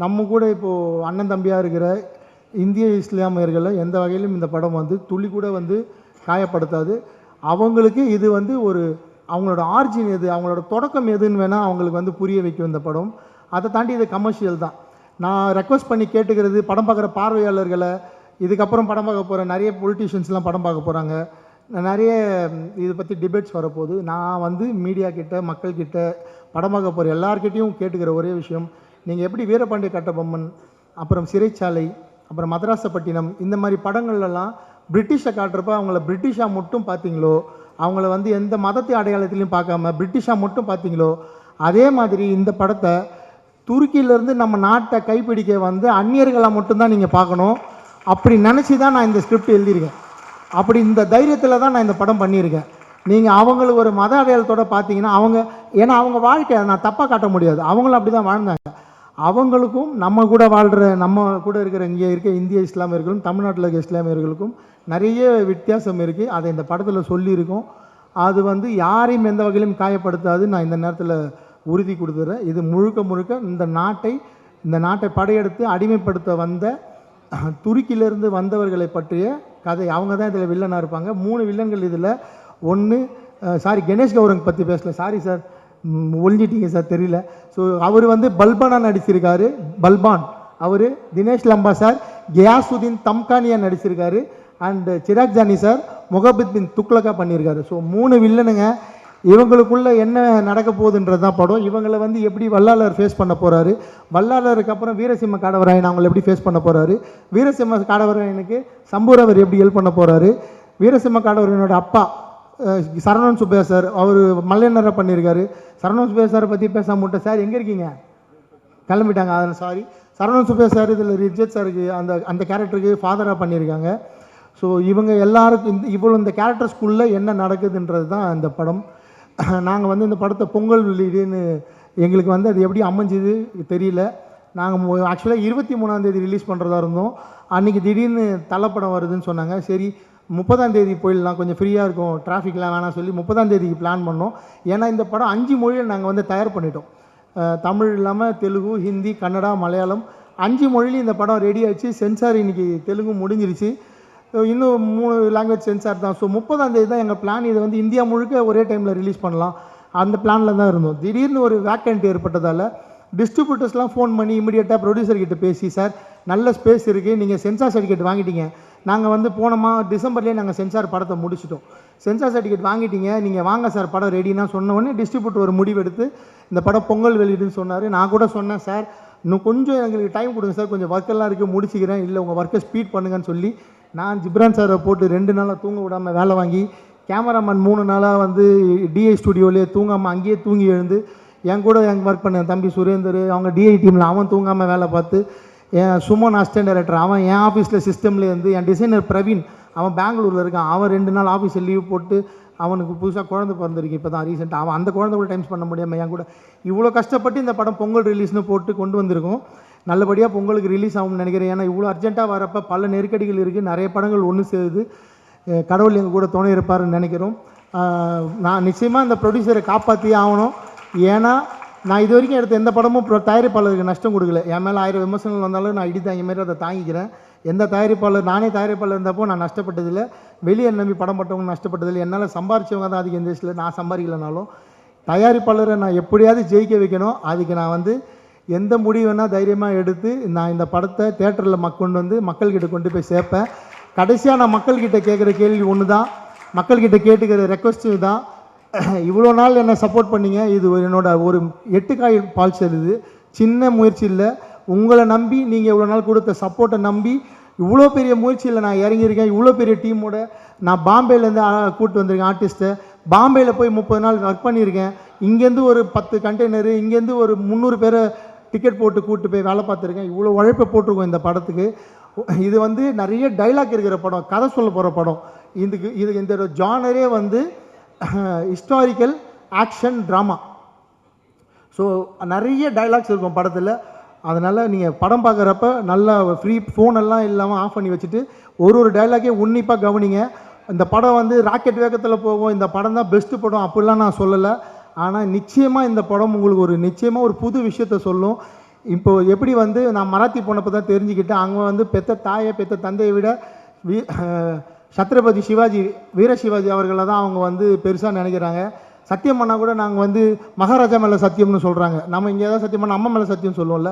நம்ம கூட இப்போது அண்ணன் தம்பியாக இருக்கிற இந்திய இஸ்லாமியர்களை எந்த வகையிலும் இந்த படம் வந்து துளி கூட வந்து காயப்படுத்தாது. அவங்களுக்கு இது வந்து அவங்களோட ஆர்ஜின் எது, அவங்களோட தொடக்கம் எதுன்னு வேணால் அவங்களுக்கு வந்து புரிய வைக்கும் இந்த படம். அதை தாண்டி இது கமர்ஷியல் தான். நான் ரெக்வஸ்ட் பண்ணி கேட்டுக்கிறது, படம் பார்க்குற பார்வையாளர்களை, இதுக்கப்புறம் படம் பார்க்க போகிற நிறைய பொலிட்டீஷியன்ஸ்லாம் படம் பார்க்க போகிறாங்க, நிறைய இதை பற்றி டிபேட்ஸ் வரப்போகுது. நான் வந்து மீடியா கிட்ட, மக்கள்கிட்ட, படம் பார்க்க போகிற எல்லார்கிட்டையும் கேட்டுக்கிற ஒரே விஷயம், நீங்கள் எப்படி வீரபாண்டிய கட்டபொம்மன், அப்புறம் சிறைச்சாலை, அப்புறம் மதராசப்பட்டினம், இந்த மாதிரி படங்கள்லாம் பிரிட்டிஷை காட்டுறப்ப அவங்கள பிரிட்டிஷாக மட்டும் பார்த்தீங்களோ, அவங்கள வந்து எந்த மதத்தை அடையாளத்திலையும் பார்க்காம பிரிட்டிஷாக மட்டும் பார்த்தீங்களோ அதே மாதிரி இந்த படத்தை துருக்கியிலேருந்து நம்ம நாட்டை கைப்பிடிக்க வந்து அந்நியர்களாக மட்டும்தான் நீங்கள் பார்க்கணும். அப்படி நினச்சி தான் நான் இந்த ஸ்கிரிப்ட் எழுதியிருக்கேன். அப்படி இந்த தைரியத்தில் தான் நான் இந்த படம் பண்ணியிருக்கேன். நீங்கள் அவங்களுக்கு ஒரு மத அடையாளத்தோடு பார்த்தீங்கன்னா ஏன்னா அவங்க வாழ்க்கை நான் தப்பாக காட்ட முடியாது, அவங்களும் அப்படி தான் வாழ்ந்தாங்க. அவங்களுக்கும் நம்ம கூட வாழ்கிற நம்ம கூட இங்கே இருக்க இந்திய இஸ்லாமியர்களும் தமிழ்நாட்டில் இருக்க இஸ்லாமியர்களுக்கும் நிறைய வித்தியாசம் இருக்குது. அதை இந்த படத்தில் சொல்லியிருக்கோம். அது வந்து யாரையும் எந்த வகையிலும் காயப்படுத்தாது. நான் இந்த நேரத்தில் உறுதி கொடுத்துறேன். இது முழுக்க இந்த நாட்டை படையெடுத்து அடிமைப்படுத்த வந்த துருக்கியிலேருந்து வந்தவர்களை பற்றிய கதை. அவங்க தான் இதில் வில்லனாக இருப்பாங்க. 3 வில்லன்கள் இதில். ஒன்று கணேஷ் கௌரங் பற்றி பேசல, சாரி சார், ஒழிஞ்சிட்டீங்க சார், தெரியல. ஸோ அவர் வந்து பல்பானா நடிச்சிருக்காரு, பல்பான். அவர் தினேஷ் லம்பா சார் கியாசுதீன் தம்கானியா நடிச்சிருக்காரு. அண்டு சிராக் ஜானி சார் முகபித் பின் துக்லக்கா பண்ணியிருக்காரு. ஸோ 3 வில்லனுங்க. இவங்களுக்குள்ளே என்ன நடக்க போகுதுன்றது தான் படம். இவங்களை வந்து எப்படி வல்லாளர் ஃபேஸ் பண்ண போகிறாரு, வல்லாளருக்கு அப்புறம் வீரசிம்ம காடவராயன் அவங்களை எப்படி ஃபேஸ் பண்ண போகிறாரு, வீரசிம்ம காடவராயனுக்கு சம்பூரவர் எப்படி ஹெல்ப் பண்ண போகிறாரு, வீரசிம்ம காடவராயனோட அப்பா சரவணன் சுப்பையா சார் அவர் மல்லையனரை பண்ணியிருக்காரு. சரவணன் சுப்பையா சாரை பற்றி பேசாம முட்டேன் சார், எங்கே இருக்கீங்க, கிளம்பிட்டாங்க, அதில் சாரி. சரவணன் சுப்பையா சார் இதில் ரிஜித் சாருக்கு அந்த கேரக்டருக்கு ஃபாதராக பண்ணியிருக்காங்க. ஸோ இவங்க எல்லாருக்கும் இந்த கேரக்டர்ஸ்குள்ளே என்ன நடக்குதுன்றது தான் இந்த படம். நாங்கள் வந்து இந்த படத்தை பொங்கல் வெளியிடுன்னு எங்களுக்கு வந்து அது எப்படி அமைஞ்சுது தெரியல. நாங்கள் ஆக்சுவலாக 23ஆம் தேதி ரிலீஸ் பண்ணுறதா இருந்தோம். அன்றைக்கி திடீர்னு தலைப்படம் வருதுன்னு சொன்னாங்க. சரி 30ஆம் தேதி போயிடலாம், கொஞ்சம் ஃப்ரீயாக இருக்கும், டிராஃபிக்லாம் வேணாம் சொல்லி 30ஆம் தேதிக்கு பிளான் பண்ணோம். ஏன்னா இந்த படம் 5 மொழியில் நாங்கள் வந்து தயார் பண்ணிட்டோம். தமிழ் இல்லாமல் தெலுங்கு, ஹிந்தி, கன்னடா, மலையாளம் 5 மொழிலையும் இந்த படம் ரெடி ஆகிடுச்சு. சென்சார் இன்றைக்கி தெலுங்கு முடிஞ்சிருச்சு, இன்னும் 3 லாங்குவேஜ் சென்சார் தான். ஸோ 30ஆம் தேதி தான் எங்கள் பிளான். இதை வந்து இந்தியா முழுக்க ஒரே டைமில் ரிலீஸ் பண்ணலாம், அந்த பிளானில் தான் இருந்தோம். திடீர்னு ஒரு வேக்கண்ட் ஏற்பட்டதால் டிஸ்ட்ரிபியூட்டர்ஸ்லாம் ஃபோன் பண்ணி இமீடியட்டாக ப்ரொடியூசர்கிட்ட பேசி, சார் நல்ல ஸ்பேஸ் இருக்குது, நீங்கள் சென்சார் சர்டிஃபிகேட் வாங்கிட்டீங்க, நாங்கள் வந்து போனோமா டிசம்பர்லேயே நாங்கள் சென்சார் படத்தை முடிச்சிட்டோம், சென்சார் சர்டிஃபிகேட் வாங்கிட்டீங்க, நீங்கள் வாங்க சார் படம் ரெடினா சொன்ன உடனே டிஸ்ட்ரிபியூட்டர் ஒரு முடிவெடுத்து இந்த படம் பொங்கல் வெளியிடுன்னு சொன்னார். நான் கூட சொன்னேன், சார் இன்னும் கொஞ்சம் எங்களுக்கு டைம் கொடுங்க சார், கொஞ்சம் ஒர்க்கெல்லாம் இருக்குது முடிச்சிக்கிறேன், இல்லை உங்கள் ஒர்க்கை ஸ்பீட் பண்ணுங்கன்னு சொல்லி நான் ஜிப்ரான் சாரை போட்டு 2 நாளாக தூங்க விடாமல் வேலை வாங்கி, கேமராமேன் 3 நாளாக வந்து டிஐ ஸ்டுடியோலேயே தூங்காமல் அங்கேயே தூங்கி எழுந்து, என் கூட ஒர்க் பண்ண தம்பி சுரேந்தர் அவங்க டிஐ டீமில் அவன் தூங்காமல் வேலை பார்த்து, என் சுமன் அசிஸ்டன்ட் டைரக்டர் அவன் என் ஆஃபீஸில் சிஸ்டம்லேயே இருந்து, என் டிசைனர் பிரவீன் அவன் பெங்களூரில் இருக்கான், அவன் 2 நாள் ஆஃபீஸில் லீவ் போட்டு, அவனுக்கு புதுசாக குழந்தை பிறந்திருக்கு இப்போ தான் ரீசெண்டாக, அவன் அந்த குழந்தை கூட டைம் பண்ண முடியாமல் என் கூட இவ்வளோ கஷ்டப்பட்டு இந்த படம் பொங்கல் ரிலீஸ்னு போட்டு கொண்டு வந்திருக்கோம். நல்லபடியாக பொங்கலுக்கு ரிலீஸ் ஆகும்னு நினைக்கிறேன். ஏன்னா இவ்வளோ அர்ஜென்ட்டாக வரப்போ பல நெருக்கடிகள் இருக்குது, நிறைய படங்கள் ஒன்று சேருது. கடவுள் எங்கள் கூட துணை இருப்பாருன்னு நினைக்கிறோம். நான் நிச்சயமாக இந்த ப்ரொடியூசரை காப்பாற்றியே ஆகணும். ஏன்னா நான் இது வரைக்கும் எடுத்த எந்த படமும் தயாரிப்பாளருக்கு நஷ்டம் கொடுக்கல. என் மேலே 1000 விமர்சனங்கள் வந்தாலும் நான் தாங்கி மாதிரி அதை தாங்கிக்கிறேன். எந்த தயாரிப்பாளர், நானே தயாரிப்பாளர் இருந்தப்போ நான் நஷ்டப்பட்டதில்லை, வெளியே நம்பி படம் பட்டவங்க நஷ்டப்பட்டதில்லை. என்னால் சம்பாரிச்சவங்க தான் அதிகம் இந்த வயசில், நான் சம்பாதிக்கலனாலும் தயாரிப்பாளரை நான் எப்படியாவது ஜெயிக்க வைக்கணும். அதுக்கு நான் வந்து எந்த முடிவு வேணால் தைரியமாக எடுத்து நான் இந்த படத்தை தேட்டரில் கொண்டு வந்து மக்கள்கிட்ட கொண்டு போய் சேர்ப்பேன். கடைசியாக நான் மக்கள்கிட்ட கேட்குற கேள்வி ஒன்று தான், மக்கள்கிட்ட கேட்டுக்கிற ரெக்வஸ்ட் தான், இவ்வளோ நாள் என்னை சப்போர்ட் பண்ணிங்க, இது என்னோட ஒரு 8 காய் பால் செல்லுது, சின்ன முயற்சி இல்லை. உங்களை நம்பி நீங்கள் இவ்வளோ நாள் கொடுத்த சப்போர்ட்டை நம்பி இவ்வளோ பெரிய முயற்சியில் நான் இறங்கியிருக்கேன். இவ்வளோ பெரிய டீமோட நான் பாம்பேலேருந்து கூப்பிட்டு வந்திருக்கேன் ஆர்டிஸ்ட்டை. பாம்பேயில் போய் 30 நாள் ஒர்க் பண்ணியிருக்கேன். இங்கேருந்து ஒரு 10 கண்டெய்னரு, இங்கேருந்து ஒரு 300 பேரை டிக்கெட் போட்டு கூப்பிட்டு போய் வேலை பார்த்துருக்கேன். இவ்வளோ உழைப்பை போட்டிருக்கோம் இந்த படத்துக்கு. இது வந்து நிறைய டைலாக் இருக்கிற படம், கதை சொல்ல போகிற படம். இது இந்த ஜானரே வந்து ஹிஸ்டாரிக்கல் ஆக்ஷன் ட்ராமா. ஸோ நிறைய டைலாக்ஸ் இருக்கும் படத்தில். அதனால் நீங்கள் படம் பார்க்குறப்ப நல்லா ஃப்ரீ ஃபோனெல்லாம் இல்லாமல் ஆஃப் பண்ணி வச்சுட்டு ஒரு டைலாக்கே உன்னிப்பாக கவனிங்க. இந்த படம் வந்து ராக்கெட் வேகத்தில் போகும், இந்த படம் தான் பெஸ்ட்டு படம் அப்படிலாம் நான் சொல்லலை. ஆனால் நிச்சயமாக இந்த படம் உங்களுக்கு நிச்சயமாக ஒரு புது விஷயத்த சொல்லும். இப்போது எப்படி வந்து நான் மராத்தி போனப்போ தான் தெரிஞ்சுக்கிட்டேன், அங்கே வந்து பெத்த தாயை பெத்த தந்தையை விட சத்ரபதி சிவாஜி, வீர சிவாஜி அவர்களை தான் அவங்க வந்து பெருசாக நினைக்கிறாங்க. சத்தியம் பண்ணால் கூட நாங்கள் வந்து மகாராஜா மேலே சத்தியம்னு சொல்கிறாங்க. நம்ம இங்கே ஏதாவது சத்தியம் பண்ணால் அம்மா மேலே சத்தியம் சொல்லுவோம்ல,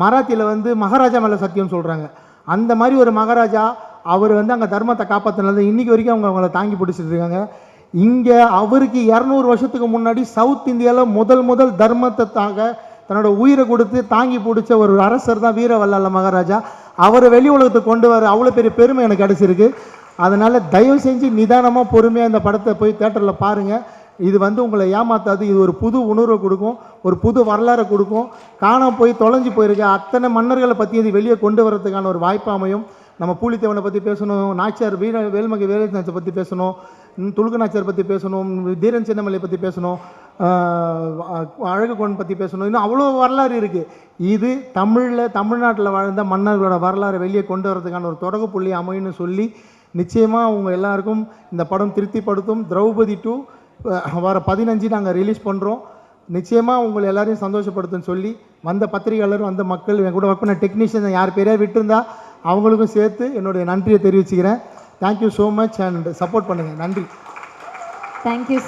மராத்தியில் வந்து மகாராஜா மேலே சத்தியம் சொல்கிறாங்க. அந்த மாதிரி ஒரு மகாராஜா அவர் வந்து அங்கே தர்மத்தை காப்பாற்றினது இன்றைக்கி வரைக்கும் அவங்கள தாங்கி பிடிச்சிட்டு இருக்காங்க. இங்கே அவருக்கு 200 வருஷத்துக்கு முன்னாடி சவுத் இந்தியாவில் முதல் தர்மத்துக்காக தன்னோட உயிரை கொடுத்து தாங்கி பிடிச்ச ஒரு அரசர் தான் வீர வல்லாள மகாராஜா. அவரை வெளி உலகத்துக்கு கொண்டு வர அவ்வளோ பெரிய பெருமை எனக்கு கிடச்சிருக்கு. அதனால் தயவு செஞ்சு நிதானமாக பொறுமையாக இந்த படத்தை போய் தேட்டரில் பாருங்கள். இது வந்து உங்களை ஏமாத்தாது. இது ஒரு புது உணர்வை கொடுக்கும், ஒரு புது வரலாறை கொடுக்கும். காணாம போய் தொலைஞ்சு போயிருக்க அத்தனை மன்னர்களை பற்றி இது வெளியே கொண்டு வரதுக்கான ஒரு வாய்ப்பு அமையும். நம்ம பூலித்தேவனை பற்றி பேசணும், நாச்சியார் வேல்மகை வேலுநாச்சியார் பற்றி பேசணும், துலுக்கு நாச்சியார் பற்றி பேசணும், தீரன் சின்னமலை பற்றி பேசணும், அழகுகோன் பற்றி பேசணும். இன்னும் அவ்வளோ வரலாறு இருக்குது. இது தமிழ்நாட்டில் வாழ்ந்த மன்னர்களோட வரலாறை வெளியே கொண்டு வரதுக்கான ஒரு தொடக்க புள்ளி அமையும்னு சொல்லி நிச்சயமாக அவங்க எல்லாருக்கும் இந்த படம் திருப்திப்படுத்தும். திரௌபதி 2 வர 15 நாங்கள் ரிலீஸ் பண்ணுறோம். நிச்சயமாக உங்களை எல்லாரையும் சந்தோஷப்படுத்துன்னு சொல்லி வந்த பத்திரிகையாளர், வந்த மக்கள், என் கூட ஒர்க் பண்ண டெக்னீஷியன் யார் பேரையா விட்டுருந்தா அவங்களுக்கும் சேர்த்து என்னுடைய நன்றியை தெரிவிச்சுக்கிறேன். Thank you so much and support பண்ணுங்கள். நன்றி. தேங்க்யூ.